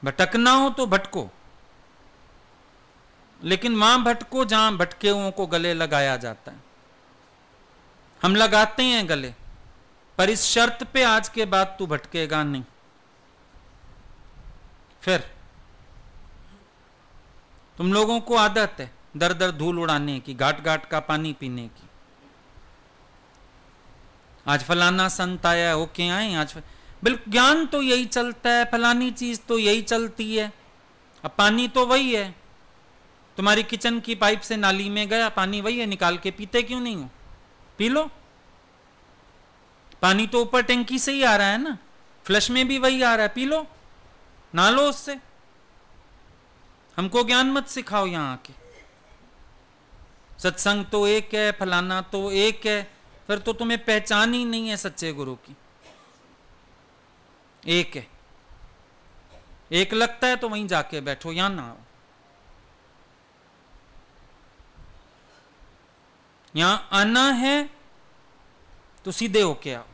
[SPEAKER 1] भटकना हो तो भटको, लेकिन वहां भटको जहां भटके हुओं को गले लगाया जाता है। हम लगाते हैं गले, पर इस शर्त पे आज के बाद तू भटकेगा नहीं। फिर तुम लोगों को आदत है दर दर धूल उड़ाने की, घाट घाट का पानी पीने की। आज फलाना संत आया, होके आए आज, बिल्कुल ज्ञान तो यही चलता है, फलानी चीज तो यही चलती है। अब पानी तो वही है, तुम्हारी किचन की पाइप से नाली में गया, पानी वही है, निकाल के पीते क्यों नहीं हो? P low. पानी तो ऊपर टंकी से ही आ रहा है ना, फ्लश में भी वही आ रहा है, पी लो, नहा लो उससे। हमको ज्ञान मत सिखाओ यहां आके, सत्संग तो एक है, फलाना तो एक है, फिर तो तुम्हें पहचान ही नहीं है सच्चे गुरु की। एक है, एक लगता है तो वहीं जाके बैठो, यहां ना आओ। यहां आना है तो सीधे होके आओ,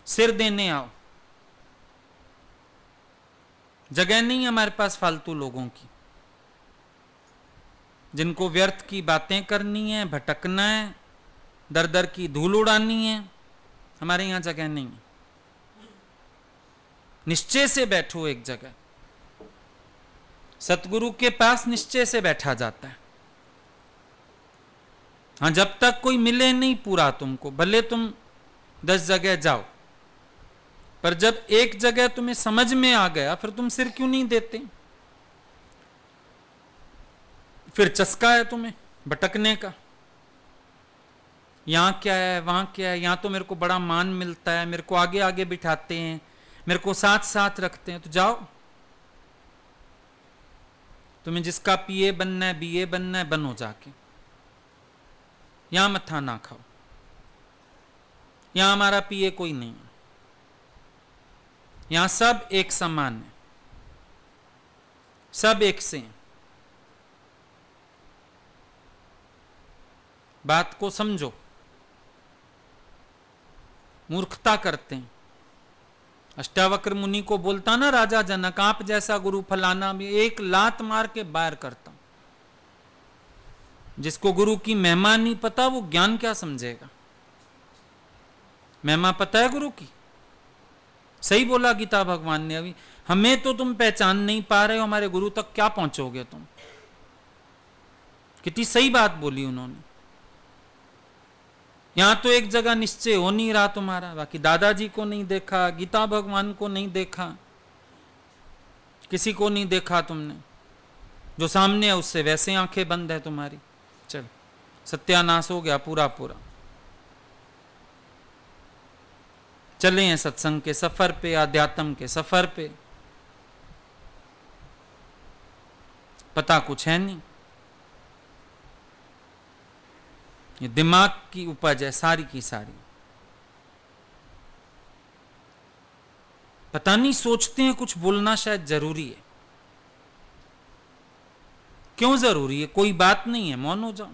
[SPEAKER 1] सिर देने आओ। जगह नहीं हमारे पास फालतू लोगों की, जिनको व्यर्थ की बातें करनी है, भटकना है, दर दर की धूल उड़ानी है। हमारे यहां जगह नहीं है। निश्चय से बैठो एक जगह, सतगुरु के पास निश्चय से बैठा जाता है। हाँ, जब तक कोई मिले नहीं पूरा तुमको, भले तुम 10 जगह जाओ, पर जब एक जगह तुम्हें समझ में आ गया, फिर तुम सिर क्यों नहीं देते? फिर चस्का है तुम्हें भटकने का, यहां क्या है वहां क्या है, यहां तो मेरे को बड़ा मान मिलता है, मेरे को आगे आगे बिठाते हैं, मेरे को साथ साथ रखते हैं, तो जाओ। तुम्हें जिसका पीए बनना है, बीए बनना है, बनो जाके। यहां मत्था ना खाओ, यहां हमारा पीए कोई नहीं है, यहां सब एक समान है, सब एक से हैं। बात को समझो, मूर्खता करते हैं। अष्टावक्र मुनि को बोलता ना राजा जनक, आप जैसा गुरु फलाना भी, एक लात मार के बाहर करता। जिसको गुरु की महिमा नहीं पता, वो ज्ञान क्या समझेगा? महिमा पता है गुरु की? सही बोला गीता भगवान ने, अभी हमें तो तुम पहचान नहीं पा रहे हो, हमारे गुरु तक क्या पहुंचोगे तुम? कितनी सही बात बोली उन्होंने। यहां तो एक जगह निश्चय हो नहीं रहा तुम्हारा, बाकी दादाजी को नहीं देखा, गीता भगवान को नहीं देखा, किसी को नहीं देखा तुमने। जो सामने है उससे वैसे आंखें बंद है तुम्हारी। चल, सत्यानाश हो गया पूरा पूरा। चले हैं सत्संग के सफर पे, आध्यात्म के सफर पे। पता कुछ है नहीं, ये दिमाग की उपज है सारी की सारी। पता नहीं सोचते हैं कुछ बोलना शायद जरूरी है। क्यों जरूरी है? कोई बात नहीं है, मौन हो जाओ।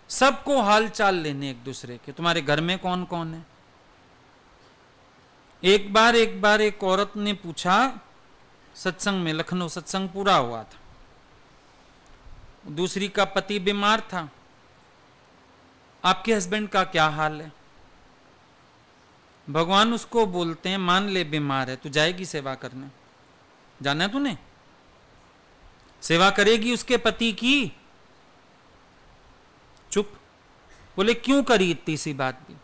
[SPEAKER 1] सबको हाल चाल लेने एक दूसरे के। तुम्हारे घर में कौन कौन है? एक बार एक औरत ने पूछा सत्संग में, लखनऊ सत्संग पूरा हुआ था, दूसरी का पति बीमार था, आपके हस्बैंड का क्या हाल है? भगवान उसको बोलते हैं, मान ले बीमार है, तू जाएगी सेवा करने? जाना है तूने? सेवा करेगी उसके पति की? चुप। बोले क्यों करी इतनी सी बात भी?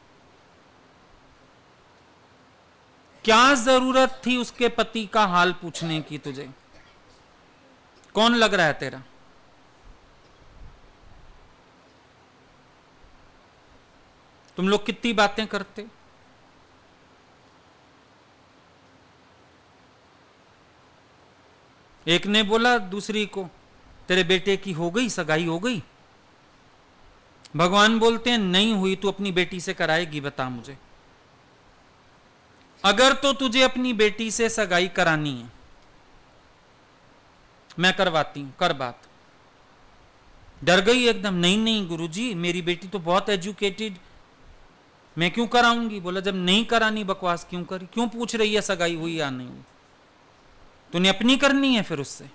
[SPEAKER 1] क्या जरूरत थी उसके पति का हाल पूछने की तुझे? कौन लग रहा है तेरा? तुम लोग कितनी बातें करते। एक ने बोला दूसरी को, तेरे बेटे की हो गई सगाई, हो गई? भगवान बोलते हैं नहीं हुई, तू अपनी बेटी से कराएगी, बता मुझे। अगर तो तुझे अपनी बेटी से सगाई करानी है, मैं करवाती हूं, कर बात। डर गई एकदम, नहीं नहीं गुरुजी, मेरी बेटी तो बहुत एजुकेटेड, मैं क्यों कराऊंगी। बोला जब नहीं करानी बकवास क्यों करी, क्यों पूछ रही है सगाई हुई या नहीं हुई? तूने अपनी करनी है फिर उससे।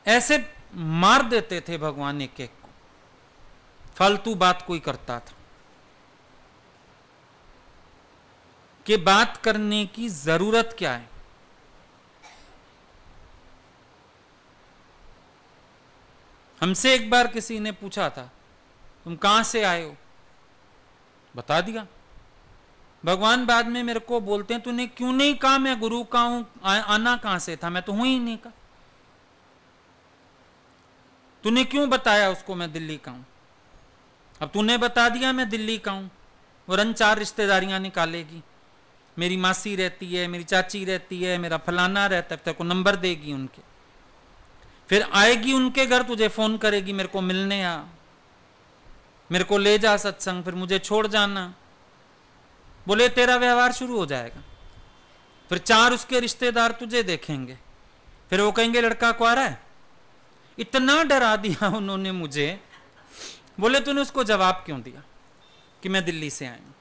[SPEAKER 1] ऐसे मार देते थे भगवान एक एक को, फालतू बात कोई करता था कि बात करने की जरूरत क्या है। हमसे एक बार किसी ने पूछा था तुम कहां से आए हो, बता दिया। भगवान बाद में मेरे को बोलते हैं तूने क्यों नहीं कहा मैं गुरु का हूं, आना कहां से था, मैं तो हूं ही नहीं का। तूने क्यों बताया उसको मैं दिल्ली का हूं। अब तूने बता दिया मैं दिल्ली का हूं, वो रन चार रिश्तेदारियां निकालेगी, मेरी मासी रहती है, मेरी चाची रहती है, मेरा फलाना रहता है, तेरे को नंबर देगी उनके, फिर आएगी उनके घर, तुझे फोन करेगी मेरे को मिलने आ, मेरे को ले जा सत्संग, फिर मुझे छोड़ जाना। बोले तेरा व्यवहार शुरू हो जाएगा। फिर चार उसके रिश्तेदार तुझे देखेंगे, फिर वो कहेंगे लड़का कुंवारा है। इतना डरा दिया उन्होंने मुझे। बोले तूने उसको जवाब क्यों दिया कि मैं दिल्ली से आई हूं।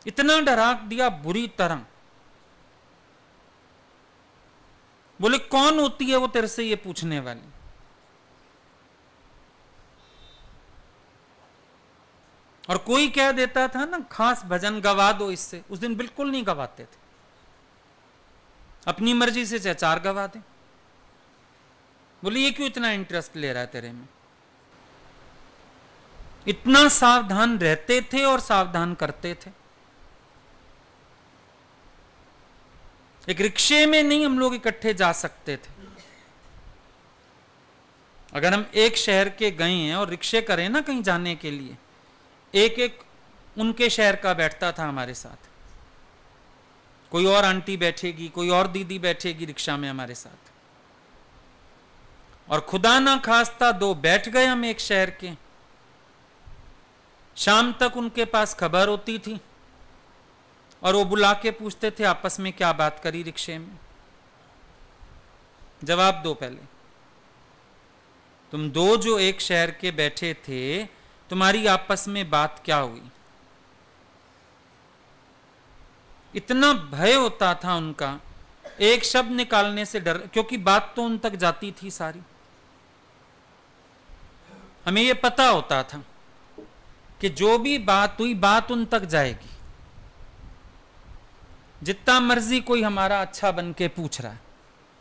[SPEAKER 1] इतना डरा दिया बुरी तरह। बोले कौन होती है वो तेरे से ये पूछने वाली। और कोई कह देता था ना खास भजन गवा दो इससे, उस दिन बिल्कुल नहीं गवाते थे, अपनी मर्जी से चाहे चार गवा दे। बोले ये क्यों इतना इंटरेस्ट ले रहा है तेरे में। इतना सावधान रहते थे और सावधान करते थे। एक रिक्शे में नहीं हम लोग इकट्ठे जा सकते थे। अगर हम एक शहर के गए हैं और रिक्शे करें ना कहीं जाने के लिए, एक एक उनके शहर का बैठता था हमारे साथ, कोई और आंटी बैठेगी, कोई और दीदी बैठेगी रिक्शा में हमारे साथ। और खुदा ना खास्ता दो बैठ गए हम एक शहर के, शाम तक उनके पास खबर होती थी और वो बुला के पूछते थे आपस में क्या बात करी रिक्शे में। जवाब दो पहले, तुम दो जो एक शहर के बैठे थे, तुम्हारी आपस में बात क्या हुई। इतना भय होता था उनका, एक शब्द निकालने से डर, क्योंकि बात तो उन तक जाती थी सारी। हमें यह पता होता था कि जो भी बात हुई बात उन तक जाएगी। जितना मर्जी कोई हमारा अच्छा बन के पूछ रहा है,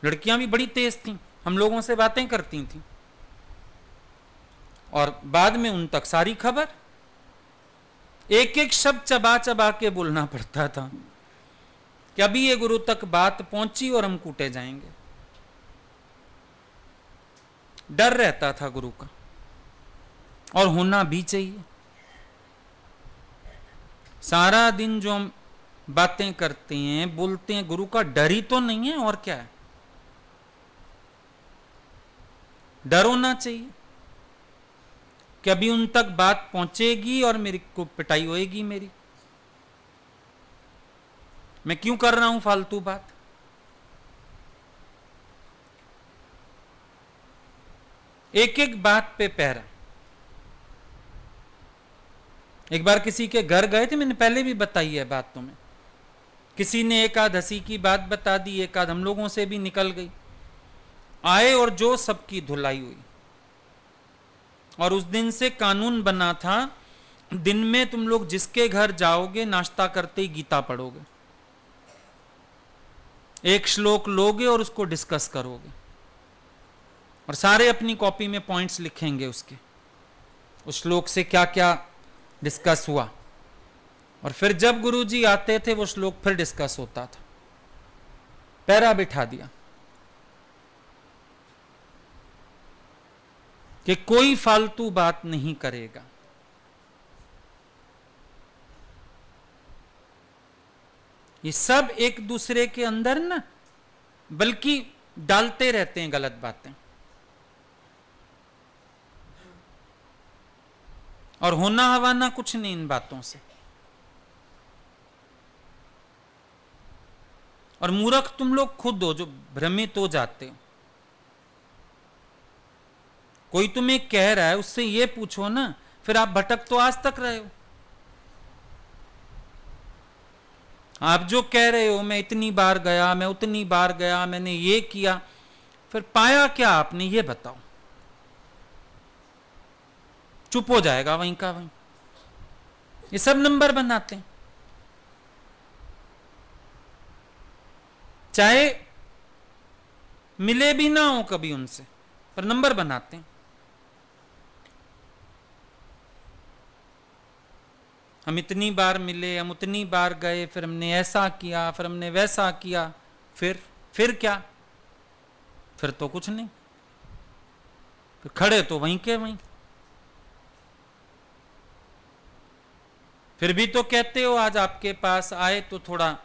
[SPEAKER 1] लड़कियां भी बड़ी तेज थीं, हम लोगों से बातें करती थीं और बाद में उन तक सारी खबर। एक एक शब्द चबा चबा के बोलना पड़ता था कि अभी ये गुरु तक बात पहुंची और हम कूटे जाएंगे। डर रहता था गुरु का, और होना भी चाहिए। सारा दिन जो हम बातें करते हैं बोलते हैं, गुरु का डर ही तो नहीं है, और क्या है। डर होना चाहिए कि अभी उन तक बात पहुंचेगी और मेरी को पिटाई होएगी मेरी। मैं क्यों कर रहा हूं फालतू बात। एक एक बात पे पहरा। एक बार किसी के घर गए थे, मैंने पहले भी बताई है बात तुम्हें। किसी ने एक आध हंसी की बात बता दी, एक आध हम लोगों से भी निकल गई। आए और जो सबकी धुलाई हुई। और उस दिन से कानून बना था, दिन में तुम लोग जिसके घर जाओगे नाश्ता करते ही गीता पढ़ोगे, एक श्लोक लोगे और उसको डिस्कस करोगे, और सारे अपनी कॉपी में पॉइंट्स लिखेंगे उसके, उस श्लोक से क्या क्या डिस्कस हुआ। और फिर जब गुरुजी आते थे वो श्लोक फिर डिस्कस होता था। पहरा बिठा दिया। कि कोई फालतू बात नहीं करेगा। ये सब एक दूसरे के अंदर ना बल्कि डालते रहते हैं गलत बातें, और होना हवाना कुछ नहीं इन बातों से। और मूर्ख तुम लोग खुद हो जो भ्रमित हो जाते हो। कोई तुम्हें कह रहा है, उससे ये पूछो ना, फिर आप भटक तो आज तक रहे हो। आप जो कह रहे हो मैं इतनी बार गया, मैं उतनी बार गया, मैंने ये किया, फिर पाया क्या आपने, ये बताओ। चुप हो जाएगा वहीं का वहीं। ये सब नंबर बनाते हैं, चाहे मिले भी ना हो कभी उनसे, पर नंबर बनाते हैं। हम इतनी बार मिले, हम उतनी बार गए, फिर हमने ऐसा किया, फिर हमने वैसा किया, फिर क्या? फिर तो कुछ नहीं, फिर खड़े तो वहीं के वहीं। फिर भी तो कहते हो आज आपके पास आए तो थोड़ा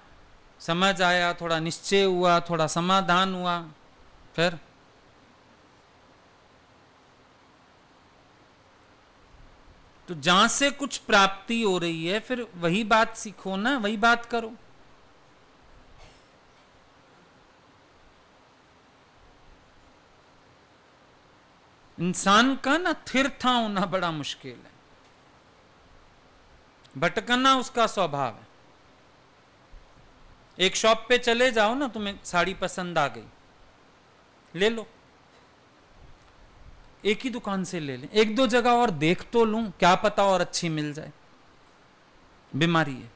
[SPEAKER 1] समझ आया, थोड़ा निश्चय हुआ, थोड़ा समाधान हुआ। फिर तो जहां से कुछ प्राप्ति हो रही है, फिर वही बात सीखो ना, वही बात करो। इंसान का ना थिर था होना बड़ा मुश्किल है, भटकना उसका स्वभाव है। एक शॉप पे चले जाओ ना, तुम्हें साड़ी पसंद आ गई, ले लो, एक ही दुकान से ले लें, एक दो जगह और देख तो लूं, क्या पता और अच्छी मिल जाए। बीमारी है।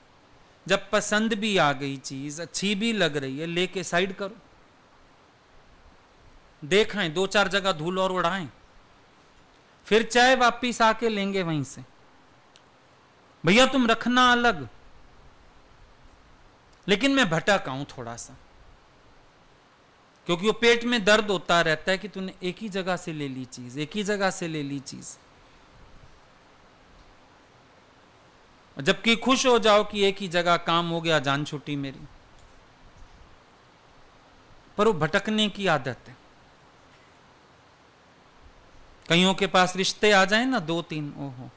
[SPEAKER 1] जब पसंद भी आ गई चीज, अच्छी भी लग रही है, लेके साइड करो, देखें, दो चार जगह धूल और उड़ाएं, फिर चाहे वापिस आके लेंगे वहीं से। भैया तुम रखना अलग, लेकिन मैं भटक आऊं थोड़ा सा, क्योंकि वो पेट में दर्द होता रहता है कि तूने एक ही जगह से ले ली चीज, एक ही जगह से ले ली चीज। जबकि खुश हो जाओ कि एक ही जगह काम हो गया, जान छूटी मेरी। पर वो भटकने की आदत है। कईयों के पास रिश्ते आ जाए ना, दो तीन, ओहो,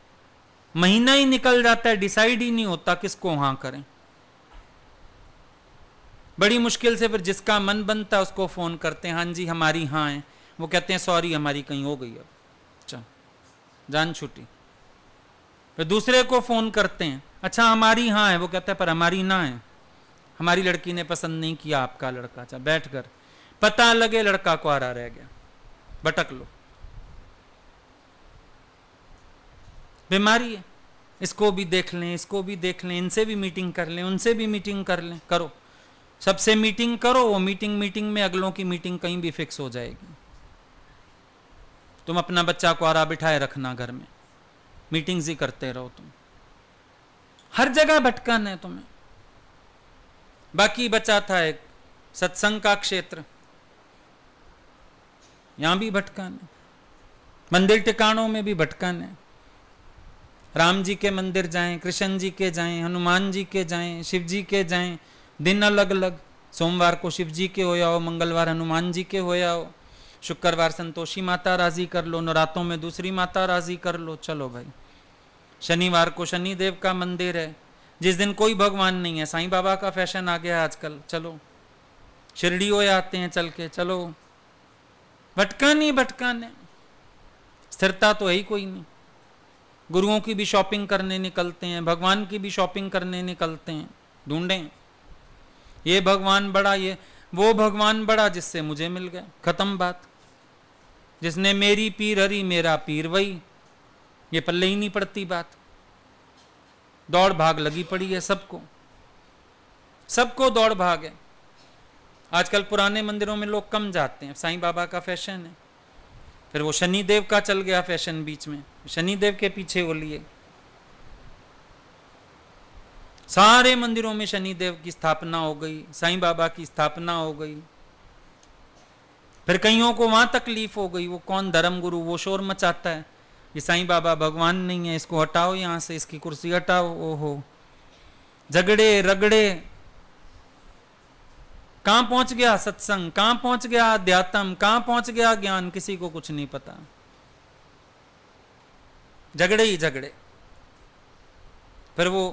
[SPEAKER 1] महीना ही निकल जाता है, डिसाइड ही नहीं होता किसको हां करें। बड़ी मुश्किल से फिर जिसका मन बनता है उसको फोन करते हैं, हाँ जी हमारी हाँ है, वो कहते हैं सॉरी हमारी कहीं हो गई, अब अच्छा जान छूटी। फिर दूसरे को फोन करते हैं, अच्छा हमारी हाँ है, वो कहता है पर हमारी ना है, हमारी लड़की ने पसंद नहीं किया आपका लड़का। अच्छा बैठ कर, पता लगे लड़का कुआरा रह गया, भटक लो। बीमारी है। इसको भी देख लें, इसको भी देख लें, इनसे भी मीटिंग कर लें, उनसे भी मीटिंग कर लें, करो, सबसे मीटिंग करो। वो मीटिंग में अगलों की मीटिंग कहीं भी फिक्स हो जाएगी। तुम अपना बच्चा कुआरा बिठाए रखना घर में, मीटिंग्स ही करते रहो तुम, हर जगह भटकाना है तुम्हें। बाकी बचा था एक सत्संग का क्षेत्र, यहां भी भटकाना, मंदिर टिकाणों में भी भटकाना है। राम जी के मंदिर जाएं, कृष्ण जी के जाएं, हनुमान जी के जाएं, शिव जी के जाएं, दिन अलग अलग, सोमवार को शिव जी के हो आओ, मंगलवार हनुमान जी के हो आओ, शुक्रवार संतोषी माता राजी कर लो, नवरात्रों में दूसरी माता राजी कर लो, चलो भाई। शनिवार को शनिदेव का मंदिर है, जिस दिन कोई भगवान नहीं है, साईं बाबा का फैशन आ गया आजकल, चलो शिरडी हो आते हैं चल के, चलो। भटकाने, स्थिरता तो है ही कोई नहीं। गुरुओं की भी शॉपिंग करने निकलते हैं, भगवान की भी शॉपिंग करने निकलते हैं, ढूंढें ये भगवान बड़ा, ये वो भगवान बड़ा जिससे मुझे मिल गया, खत्म बात। जिसने मेरी पीर हरी मेरा पीर वही, ये पल्ले ही नहीं पड़ती बात। दौड़ भाग लगी पड़ी है सबको, सबको दौड़ भाग है। आजकल पुराने मंदिरों में लोग कम जाते हैं, साईं बाबा का फैशन है। फिर वो शनिदेव का चल गया फैशन बीच में, शनिदेव के पीछे वो लिए, सारे मंदिरों में शनिदेव की स्थापना हो गई, साईं बाबा की स्थापना हो गई। फिर कईयों को वहां तकलीफ हो गई, वो कौन धर्म गुरु, वो शोर मचाता है, ये साईं बाबा भगवान नहीं है, इसको हटाओ यहां से, इसकी कुर्सी हटाओ। ओहो, झगड़े रगड़े। कहां पहुंच गया सत्संग, कहां पहुंच गया अध्यात्म, कहां पहुंच गया ज्ञान, किसी को कुछ नहीं पता। झगड़े ही झगड़े। फिर वो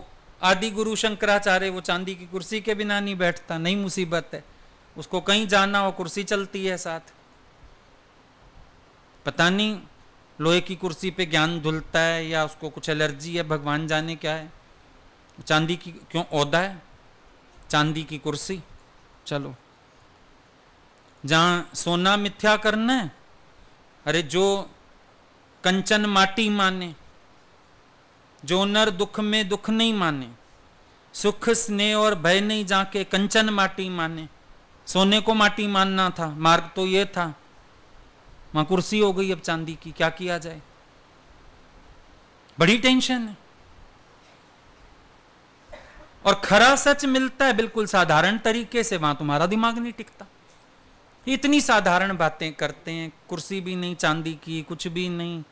[SPEAKER 1] आदि गुरु शंकराचार्य, वो चांदी की कुर्सी के बिना नहीं बैठता, नई मुसीबत है, उसको कहीं जाना हो कुर्सी चलती है साथ। पता नहीं लोहे की कुर्सी पे ज्ञान धुलता है या उसको कुछ एलर्जी है, भगवान जाने क्या है। चांदी की क्यों ओहदा है, चांदी की कुर्सी। चलो, जहां सोना मिथ्या करना है, अरे जो कंचन माटी माने, जो नर दुख में दुख नहीं माने, सुख स्नेह और भय नहीं जाके कंचन माटी माने। सोने को माटी मानना था, मार्ग तो ये था, वहां कुर्सी हो गई अब चांदी की, क्या किया जाए। बड़ी टेंशन है। और खरा सच मिलता है बिल्कुल साधारण तरीके से, वहां तुम्हारा दिमाग नहीं टिकता। इतनी साधारण बातें करते हैं, कुर्सी भी नहीं चांदी की, कुछ भी नहीं,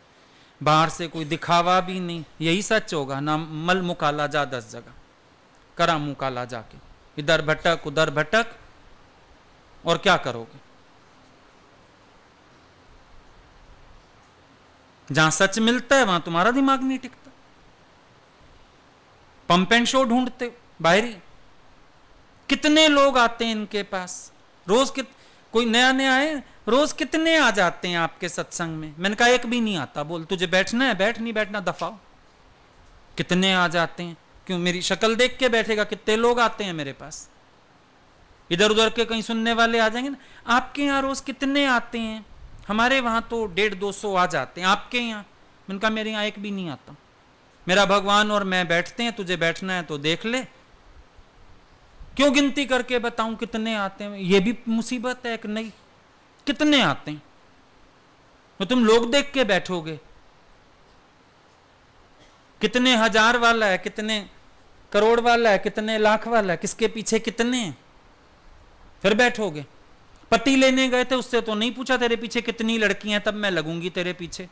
[SPEAKER 1] बाहर से कोई दिखावा भी नहीं। यही सच होगा ना, मल मुकाला जा 10 जगह, करा मुकाला जाके, इधर भटक उधर भटक, और क्या करोगे। जहां सच मिलता है वहां तुम्हारा दिमाग नहीं टिकता। पंप एंड शो ढूंढते हो बाहरी। कितने लोग आते हैं इनके पास रोज, कोई नया नया है, रोज कितने आ जाते हैं आपके सत्संग में। मैंने कहा एक भी नहीं आता। बोल तुझे बैठना है बैठ, नहीं बैठना दफाओ। कितने आ जाते हैं, क्यों मेरी शक्ल देख के बैठेगा। कितने लोग आते हैं मेरे पास, इधर उधर के कहीं सुनने वाले आ जाएंगे ना। आपके यहाँ रोज कितने आते हैं, हमारे वहां तो 150-200 आ जाते हैं, आपके यहाँ। मैंने कहा मेरे यहाँ एक भी नहीं आता। मेरा भगवान और मैं बैठते हैं, तुझे बैठना है तो देख ले। क्यों गिनती करके बताऊं कितने आते हैं, ये भी मुसीबत है एक नई। कितने आते हैं, तो तुम लोग देख के बैठोगे। कितने हजार वाला है, कितने करोड़ वाला है, कितने लाख वाला है, किसके पीछे कितने हैं, फिर बैठोगे। पति लेने गए थे, उससे तो नहीं पूछा तेरे पीछे कितनी लड़कियां, तब मैं लगूंगी तेरे पीछे।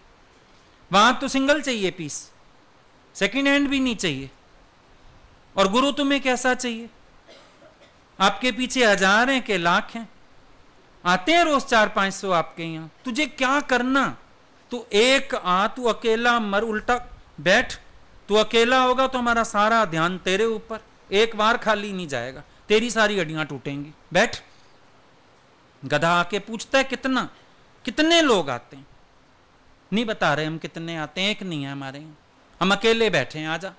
[SPEAKER 1] वहां तो सिंगल चाहिए पीस, सेकंड हैंड भी नहीं चाहिए। और गुरु तुम्हें कैसा चाहिए, आपके पीछे हजार हैं कि लाख हैं, आते हैं रोज 400-500 आपके यहां। तुझे क्या करना, तू एक आ, तू अकेला मर, उल्टा बैठ। तू अकेला होगा तो हमारा सारा ध्यान तेरे ऊपर, एक बार खाली नहीं जाएगा, तेरी सारी हड्डियां टूटेंगी। बैठ। गधा आके पूछता है कितना, कितने लोग आते हैं, नहीं बता रहे हम कितने आते हैं, एक नहीं है हमारे यहाँ, हम अकेले बैठे हैं, आजा।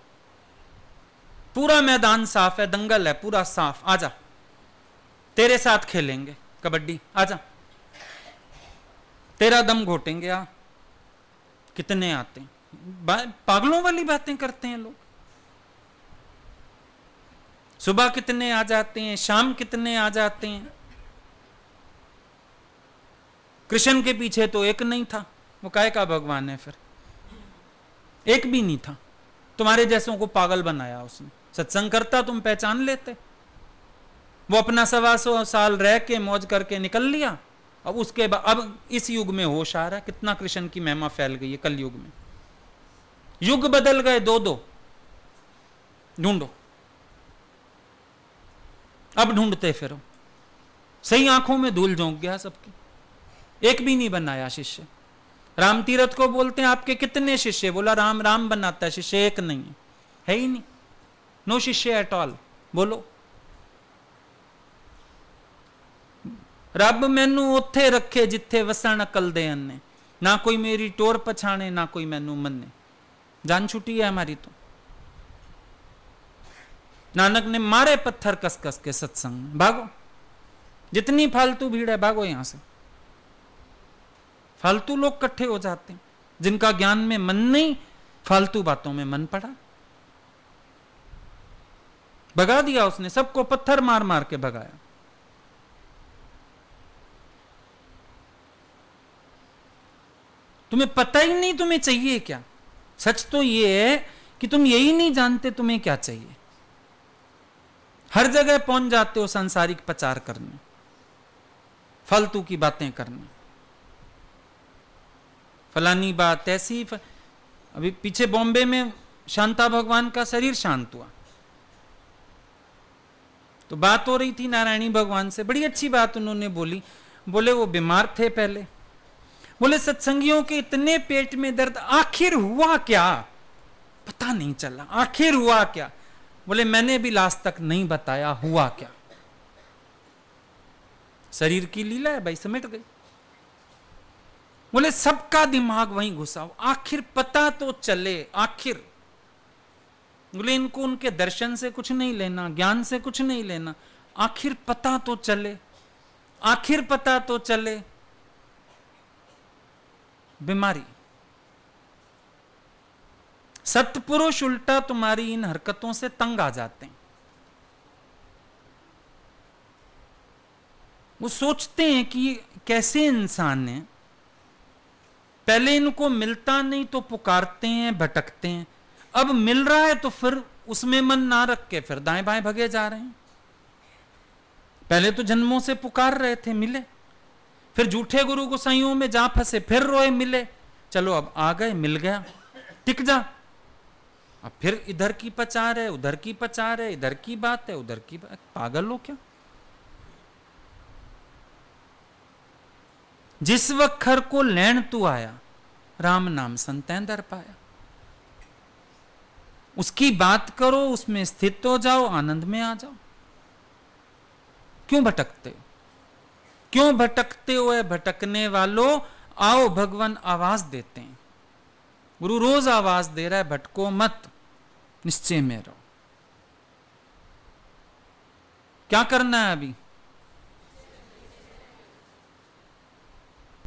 [SPEAKER 1] पूरा मैदान साफ है, दंगल है पूरा साफ, आजा तेरे साथ खेलेंगे कबड्डी, आजा तेरा दम घोटेंगे। आ कितने आते हैं, पागलों वाली बातें करते हैं लोग। सुबह कितने आ जाते हैं, शाम कितने आ जाते हैं। कृष्ण के पीछे तो एक नहीं था, वो काहे का भगवान है फिर, एक भी नहीं था। तुम्हारे जैसों को पागल बनाया उसने। सत्संग करता तुम पहचान लेते। वो अपना 125 साल रह के मौज करके निकल लिया। अब उसके बाद अब इस युग में होश आ रहा है, कितना कृष्ण की महिमा फैल गई है कल युग में। युग बदल गए, दो ढूंढो, अब ढूंढते फिरो। सही आंखों में धूल झोंक गया सबकी, एक भी नहीं बनाया शिष्य। राम तीरथ को बोलते हैं आपके कितने शिष्य, बोला राम राम बनाता है, शिष्य एक नहीं है ही नहीं, नो शिष्य एट ऑल। बोलो रब मैनू उत्थे रखे जिथे वसण अकल दे अन्ने, ना कोई मेरी टोर पछाणे ना कोई मैनू मन्ने। जान छुट्टी है हमारी तो। नानक ने मारे पत्थर कस कस के सत्संग में, भागो जितनी फालतू भीड़ है भागो यहां से। फालतू लोग इकट्ठे हो जाते हैं, जिनका ज्ञान में मन नहीं, फालतू बातों में मन पड़ा। भगा दिया उसने, सबको पत्थर मार मार के भगाया। तुम्हें पता ही नहीं तुम्हें चाहिए क्या। सच तो ये है कि तुम यही नहीं जानते तुम्हें क्या चाहिए। हर जगह पहुंच जाते हो सांसारिक प्रचार करने, फालतू की बातें करना, फलानी बात ऐसी अभी पीछे बॉम्बे में शांता भगवान का शरीर शांत हुआ, तो बात हो रही थी नारायणी भगवान से, बड़ी अच्छी बात उन्होंने बोली। बोले वो बीमार थे पहले, बोले सत्संगियों के इतने पेट में दर्द, आखिर हुआ क्या पता नहीं चला, आखिर हुआ क्या? बोले मैंने भी लास्ट तक नहीं बताया हुआ क्या। शरीर की लीला है भाई, समेट गई। बोले सबका दिमाग वहीं घुसा हो, आखिर पता तो चले, आखिर। बोले इनको उनके दर्शन से कुछ नहीं लेना, ज्ञान से कुछ नहीं लेना, आखिर पता तो चले, आखिर पता तो चले। बीमारी। सत्पुरुष उल्टा तुम्हारी इन हरकतों से तंग आ जाते हैं। वो सोचते हैं कि कैसे इंसान है, पहले इनको मिलता नहीं तो पुकारते हैं, भटकते हैं, अब मिल रहा है तो फिर उसमें मन ना रख के फिर दाएं बाएं भगे जा रहे हैं। पहले तो जन्मों से पुकार रहे थे, मिले, फिर झूठे गुरु गोसाइयों में जा फंसे, फिर रोए, मिले, चलो अब आ गए, मिल गया, टिक जा। अब फिर इधर की पचार है, उधर की पचार है, इधर की बात है, उधर की बात। पागल हो क्या? जिस वखर को लैन तू आया, राम नाम संतैं दर पाया। उसकी बात करो, उसमें स्थित हो जाओ, आनंद में आ जाओ। क्यों भटकते हो? क्यों भटकते हो? भटकने वालों, आओ, भगवान आवाज देते हैं। गुरु रोज आवाज दे रहा है, भटको मत, निश्चय में रहो। क्या करना है अभी?